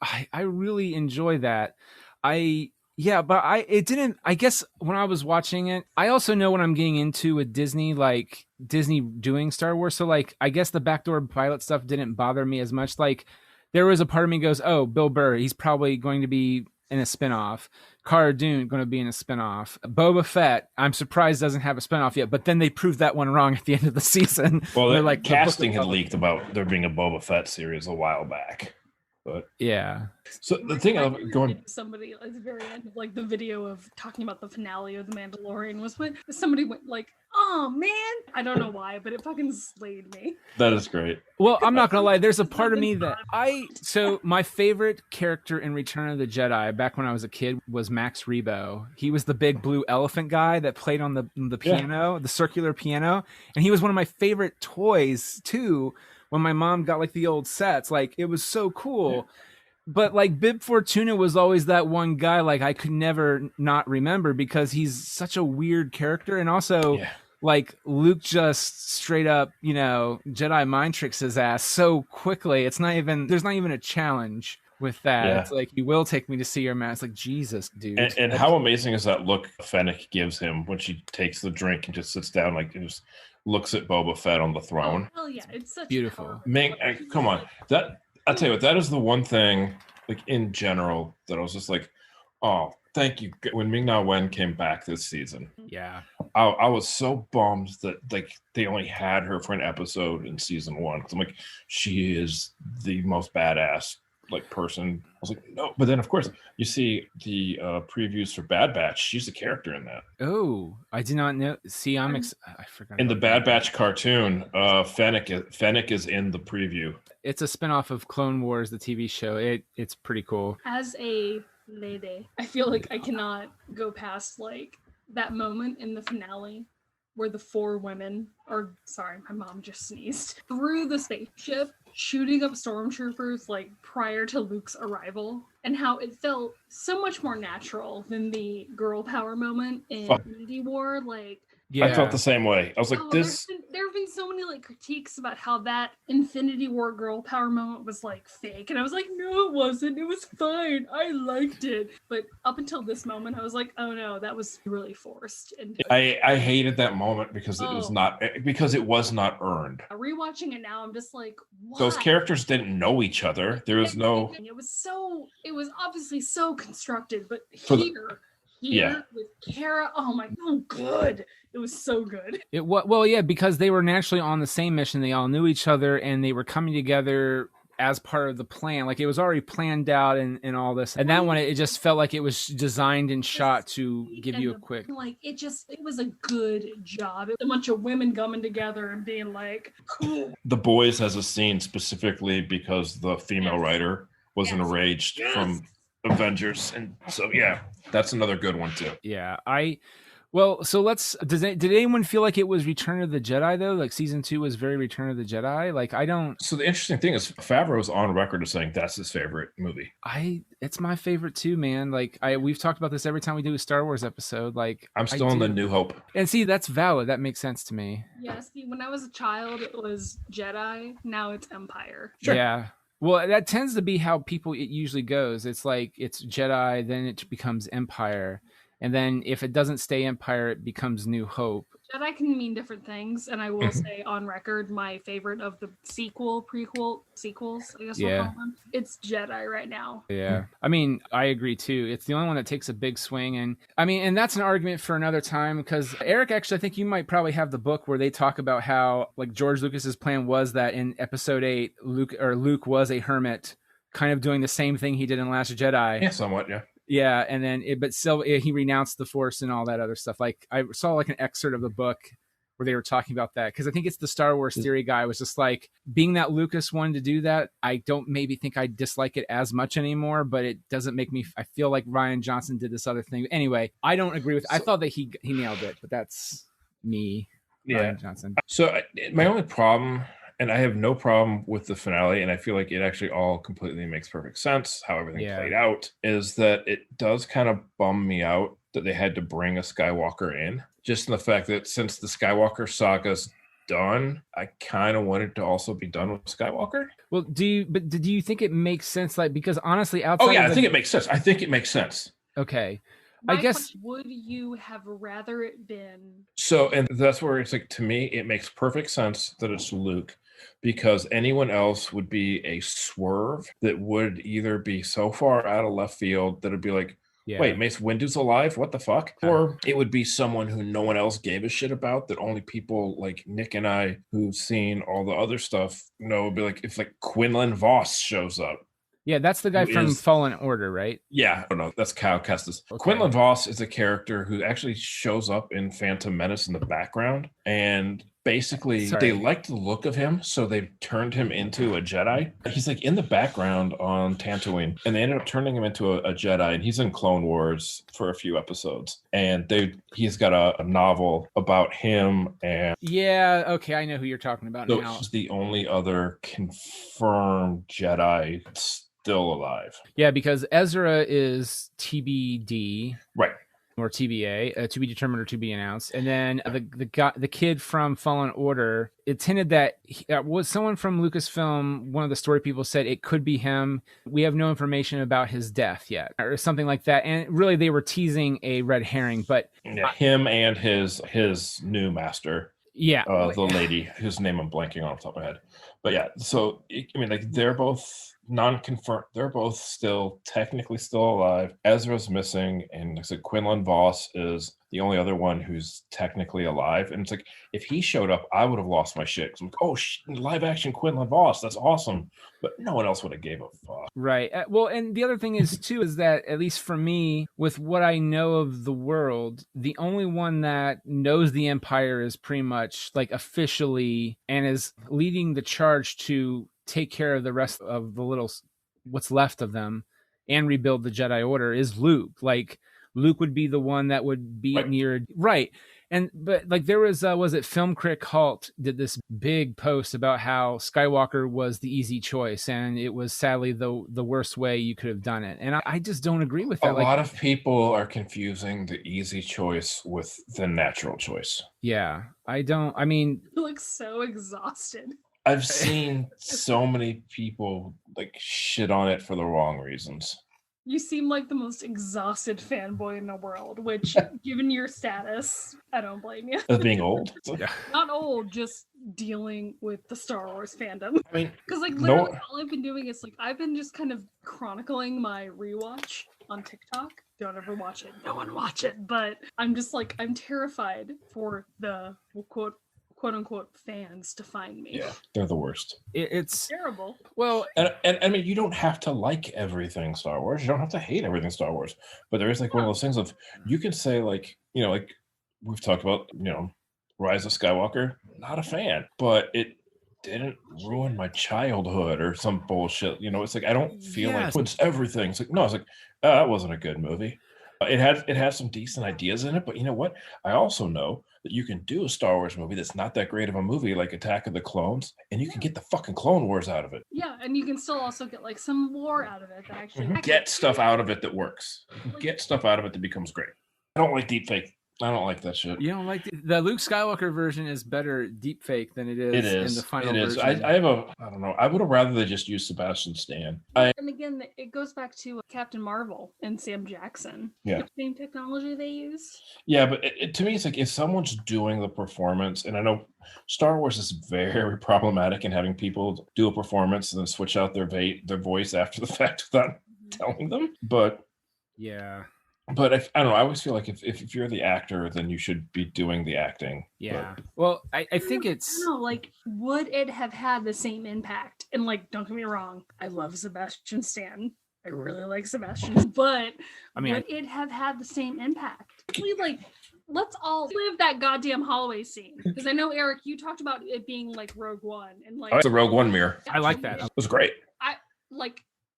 I really enjoy that. It didn't, I guess when I was watching it, I also know when I'm getting into with Disney, like Disney doing Star Wars. So like, I guess the backdoor pilot stuff didn't bother me as much. Like there was a part of me goes, oh, Bill Burr, he's probably going to be in a spinoff. Cara Dune going to be in a spinoff. Boba Fett, I'm surprised doesn't have a spinoff yet, but then they proved that one wrong at the end of the season. Well, like casting had leaked about there being a Boba Fett series a while back. But yeah. So the thing I'm going, somebody at the very end of like the video of talking about the finale of The Mandalorian was when somebody went like, oh man, I don't know why, but it fucking slayed me. That is great. Well, I'm not gonna lie, there's a part of me that so my favorite character in Return of the Jedi back when I was a kid was Max Rebo. He was the big blue elephant guy that played on the piano, the circular piano, and he was one of my favorite toys too. When my mom got like the old sets, like it was so cool. Yeah. But like Bib Fortuna was always that one guy like I could never not remember because he's such a weird character. And also like Luke just straight up, Jedi mind tricks his ass so quickly. There's not even a challenge with that. Yeah. It's like, you will take me to see your man. It's like, Jesus, dude. And how amazing is that look Fennec gives him when she takes the drink and just sits down like and just looks at Boba Fett on the throne. Oh yeah, it's such beautiful. Ming, come on. I'll tell you what, that is the one thing, like in general, that I was just like, oh, thank you. When Ming-Na Wen came back this season, I was so bummed that like they only had her for an episode in season 1. I'm like, she is the most badass like person. I was like, no, but then of course you see the previews for Bad Batch. She's a character in that. Oh, I did not know. See, I forgot. In the Bad Batch cartoon, Fennec is in the preview. It's a spinoff of Clone Wars, the TV show. It's pretty cool. As a lady, I feel like I cannot go past like that moment in the finale where the 4 women sorry, my mom just sneezed, through the spaceship shooting up stormtroopers like prior to Luke's arrival, and how it felt so much more natural than the girl power moment in Infinity War. Like, I felt the same way. I was like, there have been so many like critiques about how that Infinity War girl power moment was like fake, and I was like, no, it wasn't. It was fine. I liked it. But up until this moment, I was like, oh no, that was really forced. And I hated that moment because it was not earned. Rewatching it now, I'm just like, why? Those characters didn't know each other. There was no. It was obviously so constructed, but here with Kara, good. It was so good. Because they were naturally on the same mission. They all knew each other and they were coming together as part of the plan. Like it was already planned out and all this. And that one, it just felt like it was designed and shot to give you a quick. Like it was a good job. It was a bunch of women coming together and being like, cool. The Boys has a scene specifically because the female writer was enraged from Avengers. And so, that's another good one too. Yeah. Did anyone feel like it was Return of the Jedi though? Like season 2 was very Return of the Jedi? Like I don't. So the interesting thing is Favreau's on record as saying that's his favorite movie. It's my favorite too, man. Like we've talked about this every time we do a Star Wars episode. Like I'm still on the New Hope. And see, that's valid. That makes sense to me. Yeah, see, when I was a child, it was Jedi. Now it's Empire. Sure. Yeah. Well, that tends to be how it usually goes. It's like it's Jedi, then it becomes Empire. And then if it doesn't stay Empire, it becomes New Hope. Jedi can mean different things. And I will say on record, my favorite of the sequels, I guess we'll call them, it's Jedi right now. Yeah. I mean, I agree too. It's the only one that takes a big swing. And that's an argument for another time because Erik, actually, I think you might probably have the book where they talk about how like George Lucas's plan was that in episode 8, Luke was a hermit, kind of doing the same thing he did in Last Jedi. Yeah, somewhat, yeah. Yeah, and then but still he renounced the Force and all that other stuff. Like I saw like an excerpt of the book where they were talking about that because I think it's the Star Wars theory guy was just like, being that Lucas wanted to do that, I don't maybe think I dislike it as much anymore, but it doesn't make me. I feel like Rian Johnson did this other thing anyway. I don't agree with. I thought that he nailed it, but that's me, Rian Johnson. So my only problem. And I have no problem with the finale, and I feel like it actually all completely makes perfect sense, how everything played out, is that it does kind of bum me out that they had to bring a Skywalker in. just in the fact that since the Skywalker saga's done, I kind of wanted to also be done with Skywalker. Well, do you think it makes sense? Like, because honestly, outside I think it makes sense. I think it makes sense. Okay. I guess, would you have rather it been? So, and that's where it's like, to me, it makes perfect sense that it's Luke, because anyone else would be a swerve that would either be so far out of left field that it'd be like, wait, Mace Windu's alive? What the fuck? Or it would be someone who no one else gave a shit about, that only people like Nick and I who've seen all the other stuff know. Would be like, if like Quinlan Voss shows up. Yeah, that's the guy from Fallen Order, right? Yeah, I don't know. That's Kyle Kestis. Okay. Quinlan Voss is a character who actually shows up in Phantom Menace in the background. And basically, they liked the look of him, so they turned him into a Jedi. He's like in the background on Tatooine, and they ended up turning him into a Jedi, and he's in Clone Wars for a few episodes. And he's got a novel about him. And yeah, okay, I know who you're talking about now. He's the only other confirmed Jedi still alive. Yeah, because Ezra is TBD. Right. Or TBA, to be determined or to be announced. And then the kid from Fallen Order, it's hinted that was someone from Lucasfilm. One of the story people said it could be him. We have no information about his death yet, or something like that. And really, they were teasing a red herring. But him and his new master. Yeah, the lady whose name I'm blanking on the top of my head. But yeah, so I mean, like, they're both non-confirmed. They're both technically still alive. Ezra's missing, and like I said, Quinlan Voss is the only other one who's technically alive. And it's like, if he showed up, I would have lost my shit. I'm like, oh, live action Quinlan Voss, that's awesome. But no one else would have gave a fuck. Right. Well, and the other thing is too, is that at least for me, with what I know of the world, the only one that knows the Empire is pretty much like officially and is leading the charge to take care of the rest of the what's left of them and rebuild the Jedi Order is Luke. Like, Luke would be the one that would be near. Right. But like, there was it Film Critic Halt did this big post about how Skywalker was the easy choice, and it was sadly the worst way you could have done it. And I just don't agree with that. A lot of people are confusing the easy choice with the natural choice. Yeah, I mean, you look so exhausted. I've seen so many people like shit on it for the wrong reasons. You seem like the most exhausted fanboy in the world, which, given your status, I don't blame you. As being old? Not old, just dealing with the Star Wars fandom. I mean, because like literally all I've been doing is like, I've been just kind of chronicling my rewatch on TikTok. Don't ever watch it. No one watch it. But I'm just like, I'm terrified for the quote unquote fans to find me. Yeah, they're the worst. It's terrible. Well, and I mean, you don't have to like everything Star Wars. You don't have to hate everything Star Wars. But there is like one of those things of, you can say like, you know, like we've talked about, you know, Rise of Skywalker, not a fan, but it didn't ruin my childhood or some bullshit. You know, it's like, I don't feel like it's everything. It's like, no, it's like, that wasn't a good movie. It had some decent ideas in it, but you know what? I also know that you can do a Star Wars movie that's not that great of a movie, like Attack of the Clones, and you can get the fucking Clone Wars out of it. Yeah, and you can still also get like some lore out of it that actually get stuff out of it that works. Get stuff out of it that becomes great. I don't like deepfake. I don't like that shit. You don't like the Luke Skywalker version is better deepfake than it is in the final version. I don't know. I would have rather they just used Sebastian Stan. And again, it goes back to Captain Marvel and Sam Jackson. Yeah. The same technology they use. Yeah, but to me, it's like, if someone's doing the performance, and I know Star Wars is very problematic in having people do a performance and then switch out their voice after the fact without telling them. But yeah. But I don't know. I always feel like if you're the actor, then you should be doing the acting. Yeah. But, well, I think it's... No, like, would it have had the same impact? And, like, don't get me wrong. I love Sebastian Stan. I really like Sebastian. But I mean, would it have had the same impact? Like, let's all live that goddamn hallway scene. Because I know, Erik, you talked about it being like Rogue One. And like, it's a Rogue One mirror. I like that. It was great.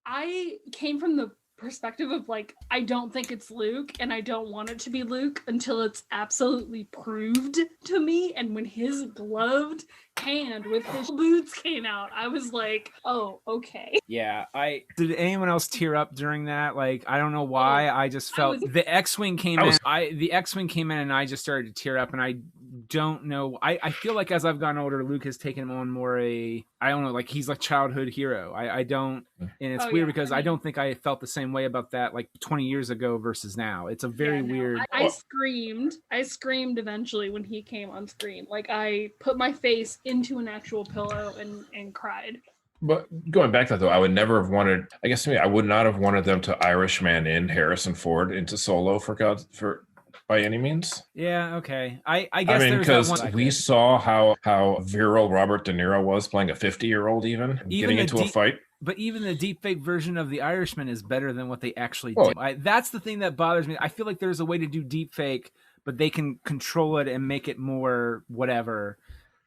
I came from the perspective of like, I don't think it's Luke and I don't want it to be Luke until it's absolutely proved to me. And when his gloved hand with his boots came out, I was like, oh, okay. Yeah, did anyone else tear up during that? Like, I don't know why. I just felt the X-Wing came in. The X-Wing came in and I just started to tear up, and I don't know. I feel like as I've gotten older, Luke has taken on more I don't know, like he's like childhood hero. I don't, and it's weird because I don't think I felt the same way about that like 20 years ago versus now. It's a very weird. I screamed eventually when he came on screen. Like I put my face into an actual pillow and cried. But going back to that, though, I would never have wanted, I guess to me, I would not have wanted them to Irishman in Harrison Ford into Solo by any means. Yeah, okay. I guess because we saw how virile Robert De Niro was playing a 50-year-old even getting into a fight. But even the deepfake version of The Irishman is better than what they actually do. That's the thing that bothers me. I feel like there's a way to do deepfake, but they can control it and make it more whatever.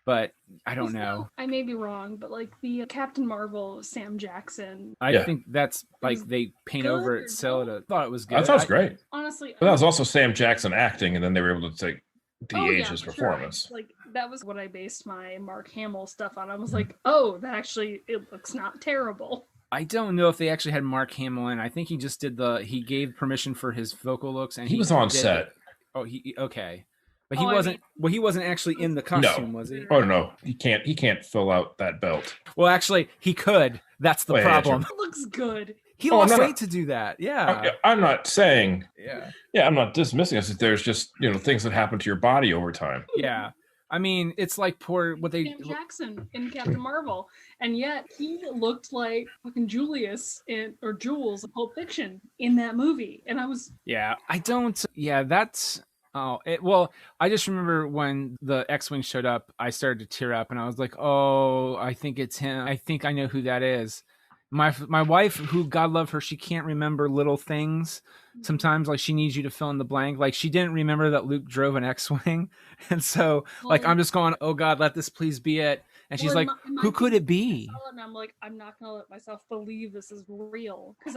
But I don't know. I may be wrong, but like the Captain Marvel, Sam Jackson. I think that's like they paint over it, sell it. I thought it was good. I thought it was great. Honestly. But that was also Sam Jackson acting, and then they were able to take de-age his performance. Sure. Like that was what I based my Mark Hamill stuff on. I was like, oh, it looks not terrible. I don't know if they actually had Mark Hamill in. I think he just did he gave permission for his vocal looks, and he was on set. Okay. But he wasn't actually in the costume, was he? Oh no, he can't fill out that belt. Well, actually, he could. That's the problem. It looks good. He lost weight to do that. Yeah. I'm not saying. Yeah, I'm not dismissing it. There's just things that happen to your body over time. Yeah. I mean, it's like Sam Jackson in Captain Marvel, and yet he looked like fucking Jules in Pulp Fiction in that movie, and I was. Yeah, I don't. Yeah, that's. Oh, I just remember when the X-Wing showed up, I started to tear up and I was like, oh, I think it's him. I think I know who that is. My wife, who God love her, she can't remember little things. Sometimes like she needs you to fill in the blank. Like she didn't remember that Luke drove an X-Wing. And so like, I'm just going, oh God, let this please be it. And she's like, who could it be? And I'm like, I'm not going to let myself believe this is real. Because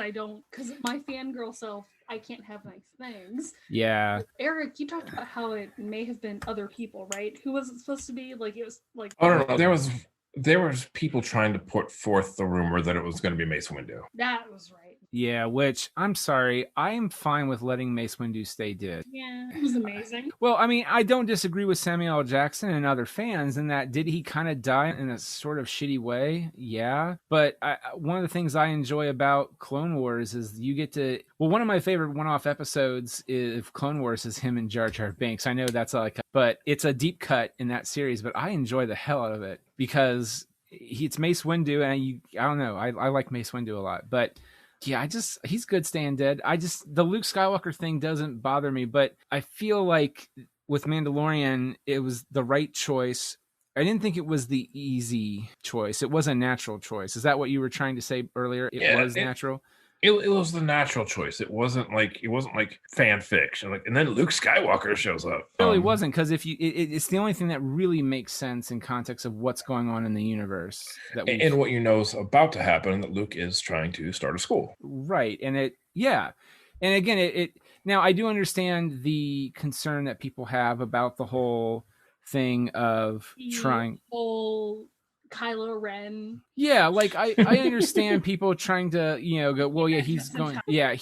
my fangirl self, I can't have nice things. Yeah. Erik, you talked about how it may have been other people, right? Who was it supposed to be? Like, it was like... I don't know. There was people trying to put forth the rumor that it was going to be Mace Windu. That was right. Yeah, which, I'm sorry, I am fine with letting Mace Windu stay dead. Yeah, it was amazing. Well, I mean, I don't disagree with Samuel L. Jackson and other fans in that, did he kind of die in a sort of shitty way? Yeah. But one of the things I enjoy about Clone Wars is you get to... Well, one of my favorite one-off episodes of Clone Wars is him and Jar Jar Binks. I know that's but it's a deep cut in that series, but I enjoy the hell out of it because it's Mace Windu, and I don't know, I like Mace Windu a lot, but... Yeah, he's good staying dead. The Luke Skywalker thing doesn't bother me, but I feel like with Mandalorian, it was the right choice. I didn't think it was the easy choice. It was a natural choice. Is that what you were trying to say earlier? It was natural? It was the natural choice. It wasn't like fan fiction. And then Luke Skywalker shows up. It really wasn't, because it's the only thing that really makes sense in context of what's going on in the universe. And what is about to happen, that Luke is trying to start a school. Right. And and again, now I do understand the concern that people have about the whole thing of whole Kylo Ren. Yeah, like I understand people trying to, go, well, yeah, he's going, yeah,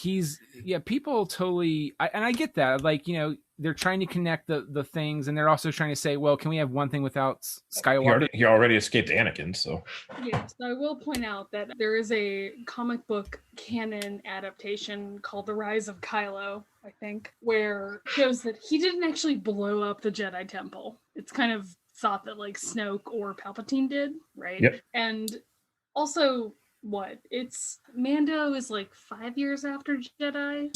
people totally, and I get that, like, they're trying to connect the things, and they're also trying to say, well, can we have one thing without Skywalker? He already escaped Anakin, so. Yes, I will point out that there is a comic book canon adaptation called The Rise of Kylo, I think, where it shows that he didn't actually blow up the Jedi Temple. It's kind of thought that like Snoke or Palpatine did, right? Yep. And also Mando is like 5 years after Jedi,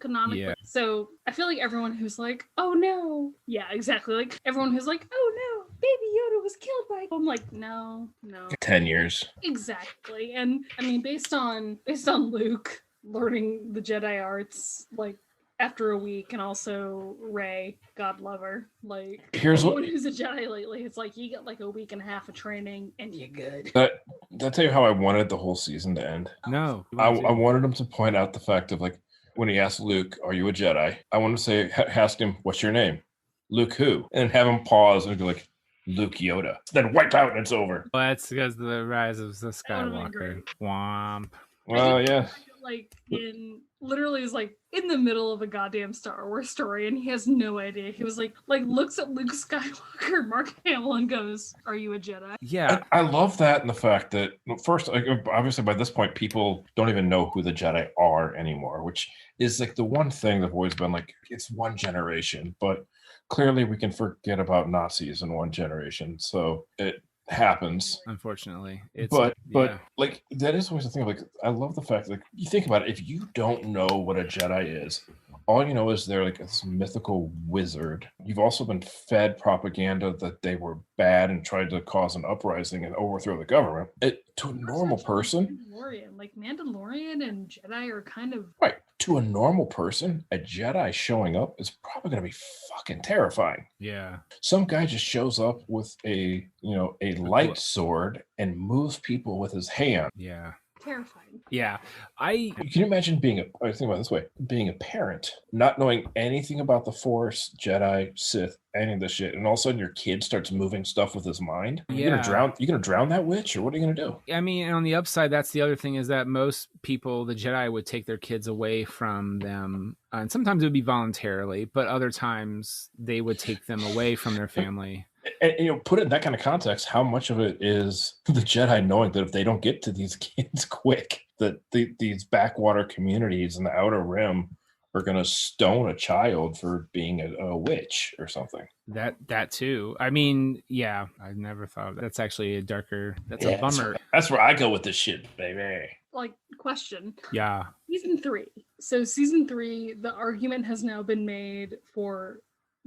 canonically. Yeah. So I feel like everyone who's like, oh no, yeah, exactly. Like everyone who's like, oh no, Baby Yoda was killed by. I'm like, no. 10 years. Exactly. And I mean, based on Luke learning the Jedi arts, like after a week, and also Rey, God love her. Like, who's a Jedi lately, it's like you get like a week and a half of training and you're good. Did I tell you how I wanted the whole season to end? No. I wanted him to point out the fact of like, when he asked Luke, "Are you a Jedi?" I want to say, ask him, "What's your name?" Luke who? And have him pause and be like, "Luke Yoda." Then wipe out and it's over. Well, that's because of the rise of the Skywalker. Womp. Well, yeah. Like literally is like in the middle of a goddamn Star Wars story, and he has no idea. He was like looks at Luke Skywalker, Mark Hamill, and goes, "Are you a Jedi?" Yeah, I love that, and the fact that first, like, obviously by this point, people don't even know who the Jedi are anymore, which is like the one thing that's always been like, it's one generation, but clearly we can forget about Nazis in one generation, so it happens, unfortunately. But like, that is always the thing. Like, I love the fact that, like, you think about it, if you don't know what a Jedi is, all you know is they're like this mythical wizard. You've also been fed propaganda that they were bad and tried to cause an uprising and overthrow the government. To a normal person, Mandalorian and Jedi are kind of right. To a normal person, a Jedi showing up is probably going to be fucking terrifying. Yeah. Some guy just shows up with a light sword and moves people with his hand. Yeah. Terrifying. Yeah. Can you imagine I think about it this way, being a parent, not knowing anything about the Force, Jedi, Sith, any of this shit, and all of a sudden your kid starts moving stuff with his mind? Yeah. You're gonna drown that witch, or what are you gonna do? I mean, and on the upside, that's the other thing, is that most people, the Jedi, would take their kids away from them, and sometimes it would be voluntarily, but other times they would take them away from their family. And put it in that kind of context, how much of it is the Jedi knowing that if they don't get to these kids quick, that these backwater communities in the Outer Rim are going to stone a child for being a witch or something? That too. I mean, yeah, I've never thought of that. That's actually a bummer. That's where I go with this shit, baby. Like, question. Yeah. Season 3. So season 3, the argument has now been made for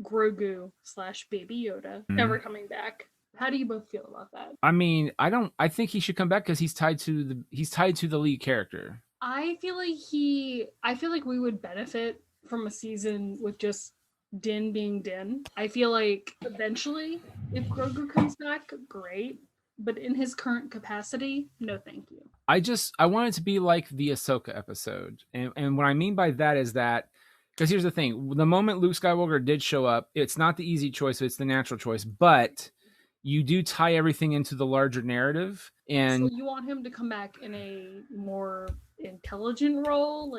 Grogu / Baby Yoda ever coming back. How do you both feel about that? I mean, I think he should come back because he's tied to the lead character. I feel like we would benefit from a season with just Din being Din. I feel like eventually, if Grogu comes back, great. But in his current capacity, no thank you. I want it to be like the Ahsoka episode. And what I mean by that is that, because here's the thing, the moment Luke Skywalker did show up, it's not the easy choice, it's the natural choice, but you do tie everything into the larger narrative. And so you want him to come back in a more intelligent role?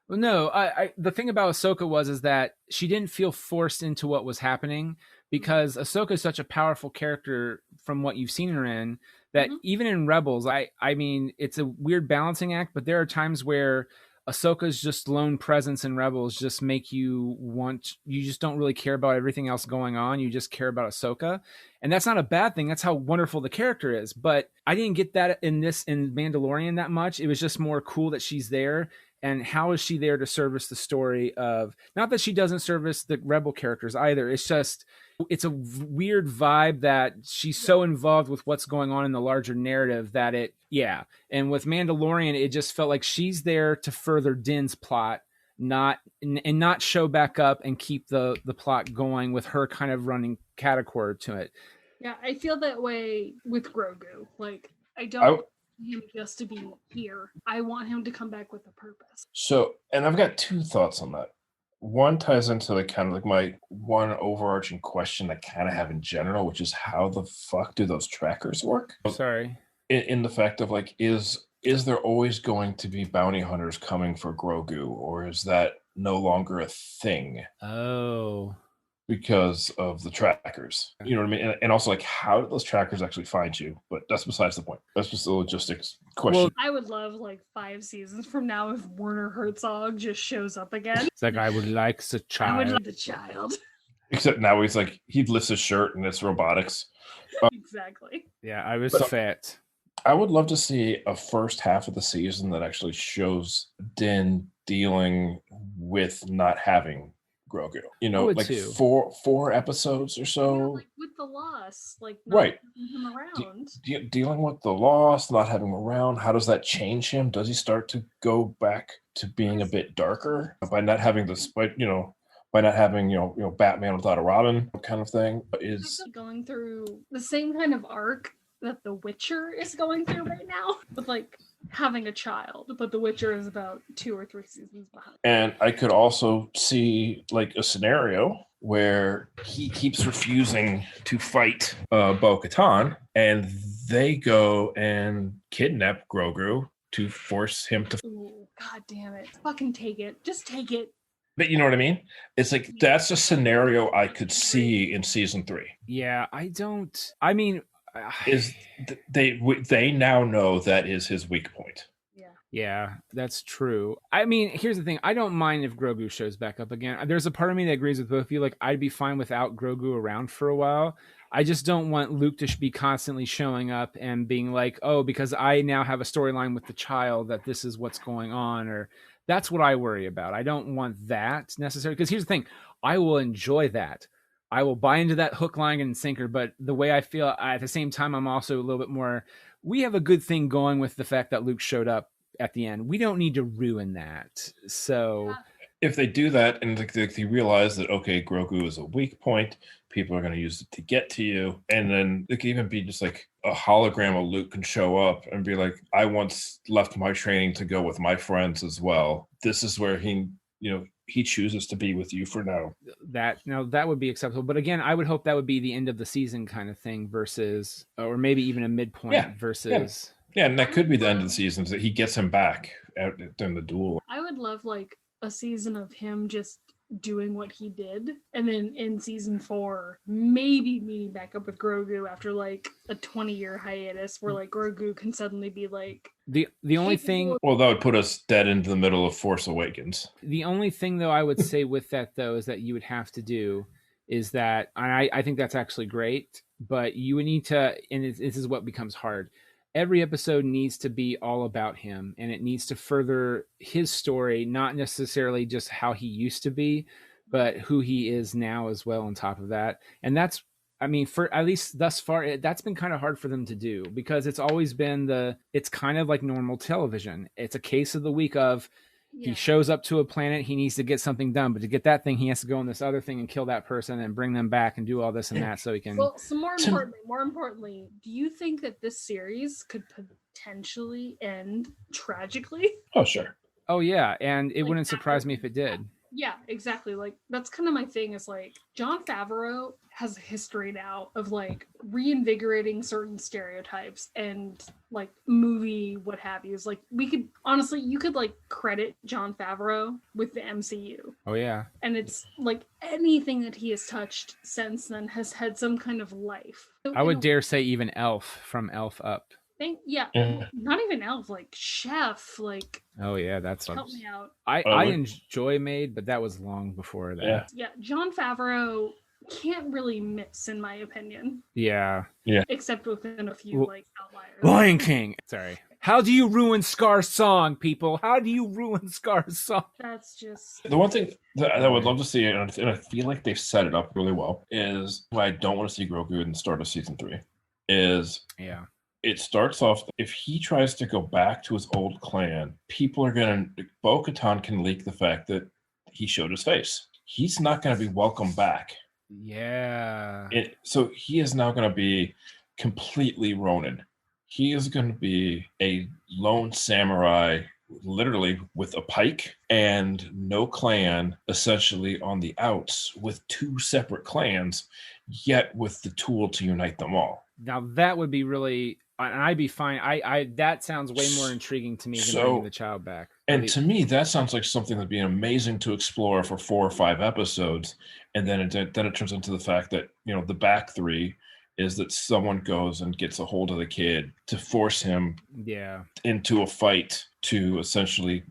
Well, no, I the thing about Ahsoka is that she didn't feel forced into what was happening, because Ahsoka is such a powerful character from what you've seen her in, that even in Rebels, I mean, it's a weird balancing act, but there are times where Ahsoka's just lone presence in Rebels just make you just don't really care about everything else going on. You just care about Ahsoka. And that's not a bad thing. That's how wonderful the character is. But I didn't get that in Mandalorian that much. It was just more cool that she's there. And how is she there to service the story of, not that she doesn't service the Rebel characters either. It's just, it's a weird vibe that she's so involved with what's going on in the larger narrative that and with Mandalorian, it just felt like she's there to further Din's plot, not show back up and keep the plot going with her kind of running category to it. Yeah, I feel that way with Grogu. Like, I don't him just to be here. I want him to come back with a purpose. So, and I've got two thoughts on that. One ties into like kind of like my one overarching question I kind of have in general, which is how the fuck do those trackers work? Sorry. In the fact of like, is there always going to be bounty hunters coming for Grogu, or is that no longer a thing? Oh. Because of the trackers, you know what I mean? And also, like, how do those trackers actually find you? But that's besides the point. That's just a logistics question. Well, I would love, like, 5 seasons from now if Werner Herzog just shows up again. It's like, I would like the child. I would like the child. Except now he's like, he lifts his shirt and it's robotics. Exactly. Yeah, I was fat. I would love to see a first half of the season that actually shows Din dealing with not having Grogu, like too. four episodes or so. Yeah, like with the loss, like not right, having him around. Dealing with the loss, not having him around. How does that change him? Does he start to go back to being a bit darker by not having this? By not having Batman without a Robin kind of thing? Is going through the same kind of arc that The Witcher is going through right now with like having a child, but The Witcher is about 2 or 3 seasons behind. And I could also see like a scenario where he keeps refusing to fight Bo-Katan, and they go and kidnap Grogu to force him to. Ooh, God damn it! Fucking take it. Just take it. But you know what I mean? It's like that's a scenario I could see in season 3. Yeah, I don't. I mean, is they now know that is his weak point. Yeah, that's true. I mean, here's the thing. I don't mind if Grogu shows back up again. There's a part of me that agrees with both of you. Like, I'd be fine without Grogu around for a while. I just don't want Luke to be constantly showing up and being like, oh, because I now have a storyline with the child that this is what's going on. Or that's what I worry about. I don't want that necessarily. Because here's the thing. I will enjoy that. I will buy into that hook, line, and sinker. But the way I feel at the same time, I'm also a little bit more, we have a good thing going with the fact that Luke showed up at the end. We don't need to ruin that. So if they do that and they realize that, okay, Grogu is a weak point, people are going to use it to get to you. And then it could even be just like a hologram of Luke can show up and be like, I once left my training to go with my friends as well. This is where he chooses to be with you for now. That would be acceptable. But again, I would hope that would be the end of the season kind of thing versus, or maybe even a midpoint versus. Yeah, and that could be the end of the season, that he gets him back during the duel. I would love like a season of him just doing what he did, and then in season 4, maybe meeting back up with Grogu after like a 20-year hiatus, where like Grogu can suddenly be like the only thing. Well, that would put us dead into the middle of Force Awakens. The only thing though I would say with that though is that you would have to do is that, and I think that's actually great, but you would need to, and this is what becomes hard. Every episode needs to be all about him, and it needs to further his story, not necessarily just how he used to be, but who he is now as well on top of that. And that's, I mean, for at least thus far, that's been kind of hard for them to do, because it's always been it's kind of like normal television. It's a case of the week of, he shows up to a planet, he needs to get something done, but to get that thing, he has to go on this other thing and kill that person and bring them back and do all this and that so he can. Well, so more importantly, do you think that this series could potentially end tragically? Oh, sure. Oh, yeah. And it wouldn't surprise me if it did. Yeah, exactly. Like, that's kind of my thing, is like, Jon Favreau has a history now of like reinvigorating certain stereotypes and like movie what have you. Is like, we could honestly, you could like credit Jon Favreau with the MCU. Oh yeah. And it's like anything that he has touched since then has had some kind of life. So, I would dare say even Elf, from Elf up. Not even Elf, like Chef, like. Oh yeah, that's help me out. I enjoy Made, but that was long before that. Yeah, Jon Favreau can't really miss, in my opinion. Yeah. Except within a few like outliers. Lion King. Sorry. How do you ruin Scar's song, people? How do you ruin Scar's song? That's just the one thing that I would love to see, and I feel like they've set it up really well, is why I don't want to see Grogu in the start of season 3. It starts off, if he tries to go back to his old clan, people are going to, Bo-Katan can leak the fact that he showed his face. He's not going to be welcome back. Yeah. So he is now going to be completely Ronin. He is going to be a lone samurai, literally with a pike and no clan, essentially on the outs with 2 separate clans, yet with the tool to unite them all. Now that would be really, and I'd be fine. I that sounds way more intriguing to me than bringing the child back. And to me, that sounds like something that'd be amazing to explore for 4 or 5 episodes, and then it turns into the fact that the back 3 is that someone goes and gets a hold of the kid to force him into a fight to essentially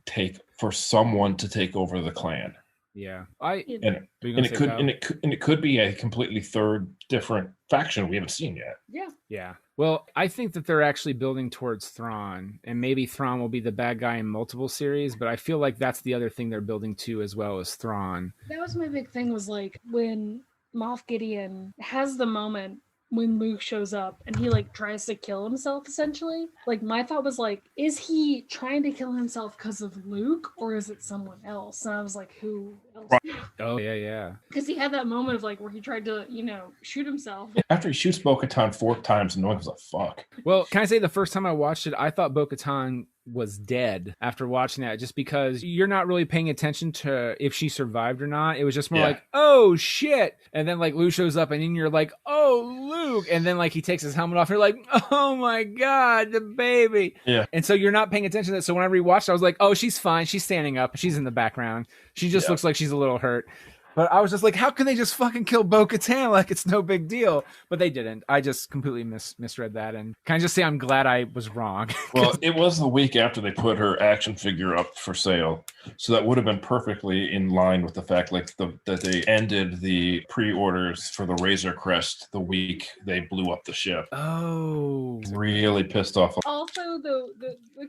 for someone to take over the clan. Yeah, it could be a completely different faction we haven't seen yet. Yeah. Well, I think that they're actually building towards Thrawn, and maybe Thrawn will be the bad guy in multiple series. But I feel like that's the other thing they're building to as well as Thrawn. That was my big thing. Was like when Moff Gideon has the moment when Luke shows up and he like tries to kill himself essentially. Like my thought was like, is he trying to kill himself because of Luke or is it someone else? And I was like, who else? Oh yeah. Because he had that moment of like where he tried to, shoot himself. After he shoots Bo-Katan 4 times, no one gives a fuck. Well, can I say the first time I watched it, I thought Bo-Katan was dead after watching that, just because you're not really paying attention to if she survived or not. It was just more like, oh shit, and then like Luke shows up and then you're like, oh Luke, and then like he takes his helmet off, you're like, oh my god, the baby. And so you're not paying attention to that. So when I rewatched it, I was like, oh, she's fine, she's standing up, she's in the background, she just looks like she's a little hurt. But I was just like, how can they just fucking kill Bo-Katan like it's no big deal? But they didn't. I just completely misread that. And can I just say I'm glad I was wrong? Well, it was the week after they put her action figure up for sale. So that would have been perfectly in line with the fact like that they ended the pre-orders for the Razor Crest the week they blew up the ship. Oh. Really pissed off. Also, the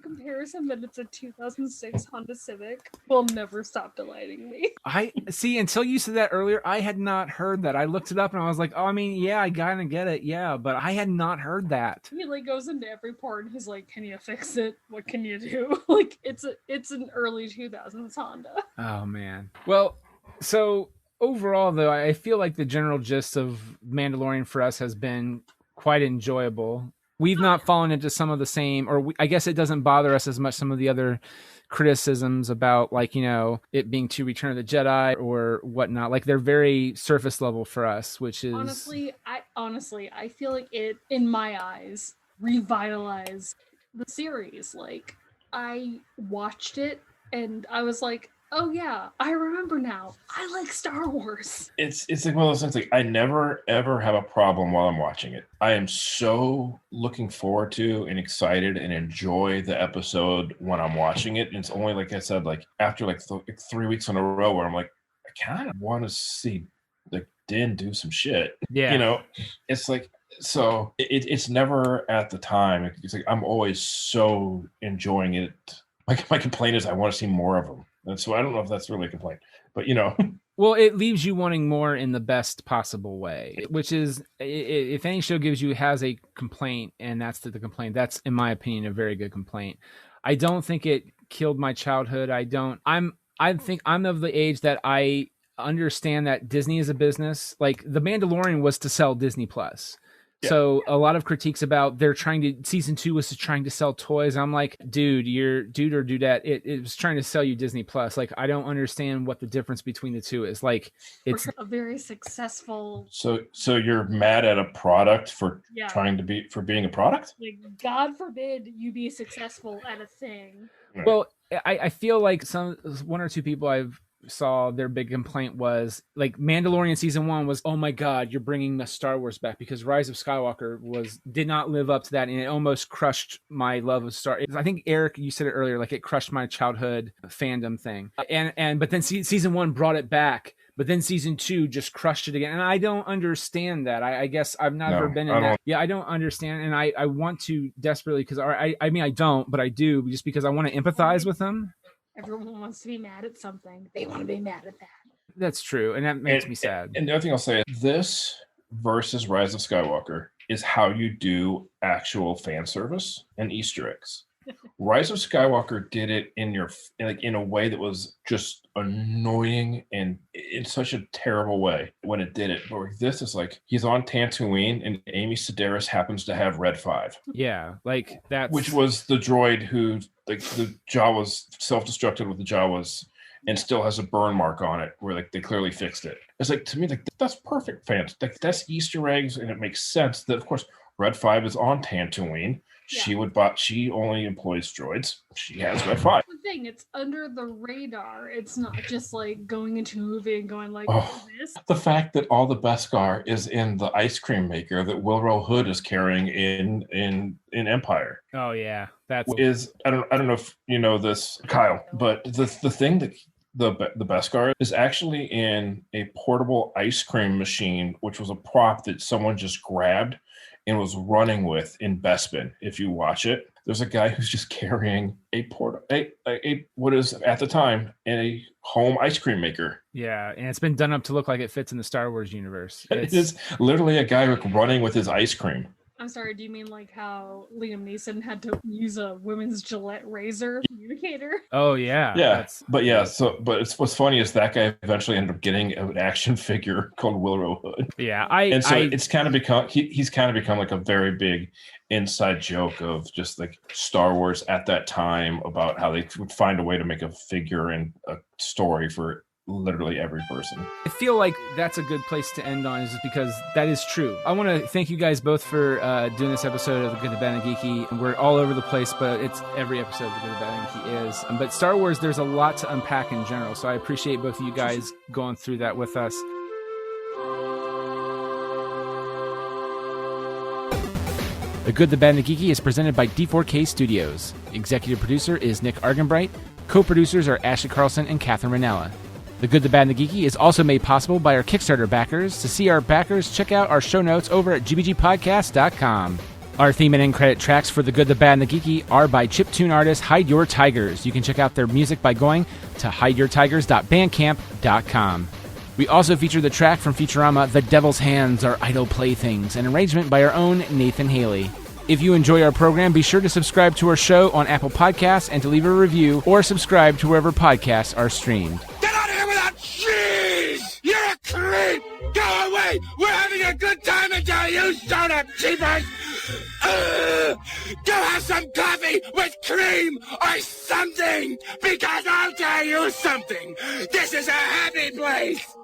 comparison that it's a 2006 Honda Civic will never stop delighting me. I see, until you said that earlier, I had not heard that. I looked it up and I was like, oh, I mean, yeah, I kind of get it. Yeah, but I had not heard that. He like goes into every part and he's like, can you fix it? What can you do? Like it's an early 2000s Honda. Oh man. Well, so overall though, I feel like the general gist of Mandalorian for us has been quite enjoyable. We've not fallen into some of the same, I guess it doesn't bother us as much, some of the other criticisms about like, it being to Return of the Jedi or whatnot. Like they're very surface level for us, which is honestly, I feel like it, in my eyes, revitalized the series. Like I watched it and I was like, oh yeah, I remember now. I like Star Wars. It's like one of those things. Like I never ever have a problem while I'm watching it. I am so looking forward to and excited and enjoy the episode when I'm watching it. And it's only like I said, like after like 3 weeks in a row where I'm like, I kind of want to see like Din do some shit. Yeah, it's like. So it's never at the time. It's like I'm always so enjoying it. My complaint is I want to see more of them. And so I don't know if that's really a complaint, but Well, it leaves you wanting more in the best possible way, which is, if any show has a complaint, and that's the complaint, that's, in my opinion, a very good complaint. I don't think it killed my childhood. I think I'm of the age that I understand that Disney is a business. Like The Mandalorian was to sell Disney Plus. Yeah. So a lot of critiques about season 2 was trying to sell toys. I'm like, dude, or dudette. It was trying to sell you Disney Plus. Like, I don't understand what the difference between the two is. Like, it's a very successful. So you're mad at a product for being a product? Like, God forbid you be successful at a thing. Right. Well, I feel like one or two people I've saw their big complaint was like Mandalorian Season 1 was, oh my god, you're bringing the Star Wars back, because Rise of Skywalker did not live up to that, and it almost crushed my love of Star. I think Erik, you said it earlier, like it crushed my childhood fandom thing, but then Season 1 brought it back, but then Season 2 just crushed it again, and I don't understand that. I guess I've never been in that. Yeah, I don't understand, and I want to desperately, because I mean I don't, but I do, just because I want to empathize with them. Everyone wants to be mad at something. They want to be mad at that. That's true, and that makes me sad. And the other thing I'll say is this versus Rise of Skywalker is how you do actual fan service and Easter eggs. Rise of Skywalker did it in a way that was just annoying and in such a terrible way when it did it. But this is like he's on Tatooine and Amy Sedaris happens to have Red 5. Yeah, like that. Which was the droid who like the Jawas self-destructed with the Jawas and still has a burn mark on it where like they clearly fixed it. It's like, to me, like that's perfect fans. Like that's Easter eggs, and it makes sense that of course Red 5 is on Tatooine. Yeah. She only employs droids. She has Red 5. The thing, it's under the radar. It's not just like going into a movie and going like, this. The fact that all the Beskar is in the ice cream maker that Wilrow Hood is carrying in Empire. Oh yeah, I don't know if you know this, Kyle, but the thing that the Beskar is actually in a portable ice cream machine, which was a prop that someone just grabbed and was running with in Bespin. If you watch it, there's a guy who's just carrying a what is at the time a home ice cream maker. Yeah, and it's been done up to look like it fits in the Star Wars universe. It is literally a guy running with his ice cream. I'm sorry, do you mean like how Liam Neeson had to use a women's Gillette razor communicator? Oh yeah. Yeah. But what's funny is that guy eventually ended up getting an action figure called Willow Hood. Yeah. It's kind of become he's kind of become like a very big inside joke of just like Star Wars at that time about how they would find a way to make a figure and a story for literally every person. I feel like that's a good place to end on, is just because that is true. I want to thank you guys both for doing this episode of The Good, the Bad, and the Geeky. We're all over the place, but it's every episode of The Good, the Bad, and the Geeky is. But Star Wars, there's a lot to unpack in general, so I appreciate both of you guys going through that with us. The Good, the Bad, and the Geeky is presented by D4K Studios. Executive producer is Nick Argenbright. Co-producers are Ashley Carlson and Catherine Ranella. The Good, the Bad, and the Geeky is also made possible by our Kickstarter backers. To see our backers, check out our show notes over at gbgpodcast.com. Our theme and end credit tracks for The Good, the Bad, and the Geeky are by chiptune artist Hide Your Tigers. You can check out their music by going to hideyourtigers.bandcamp.com. We also feature the track from Futurama, The Devil's Hands Are Idle Playthings, an arrangement by our own Nathan Haley. If you enjoy our program, be sure to subscribe to our show on Apple Podcasts and to leave a review or subscribe to wherever podcasts are streamed. Get out of here without cheese! You're a creep! Go away! We're having a good time until you showed up, cheapers! Go have some coffee with cream or something! Because I'll tell you something! This is a happy place!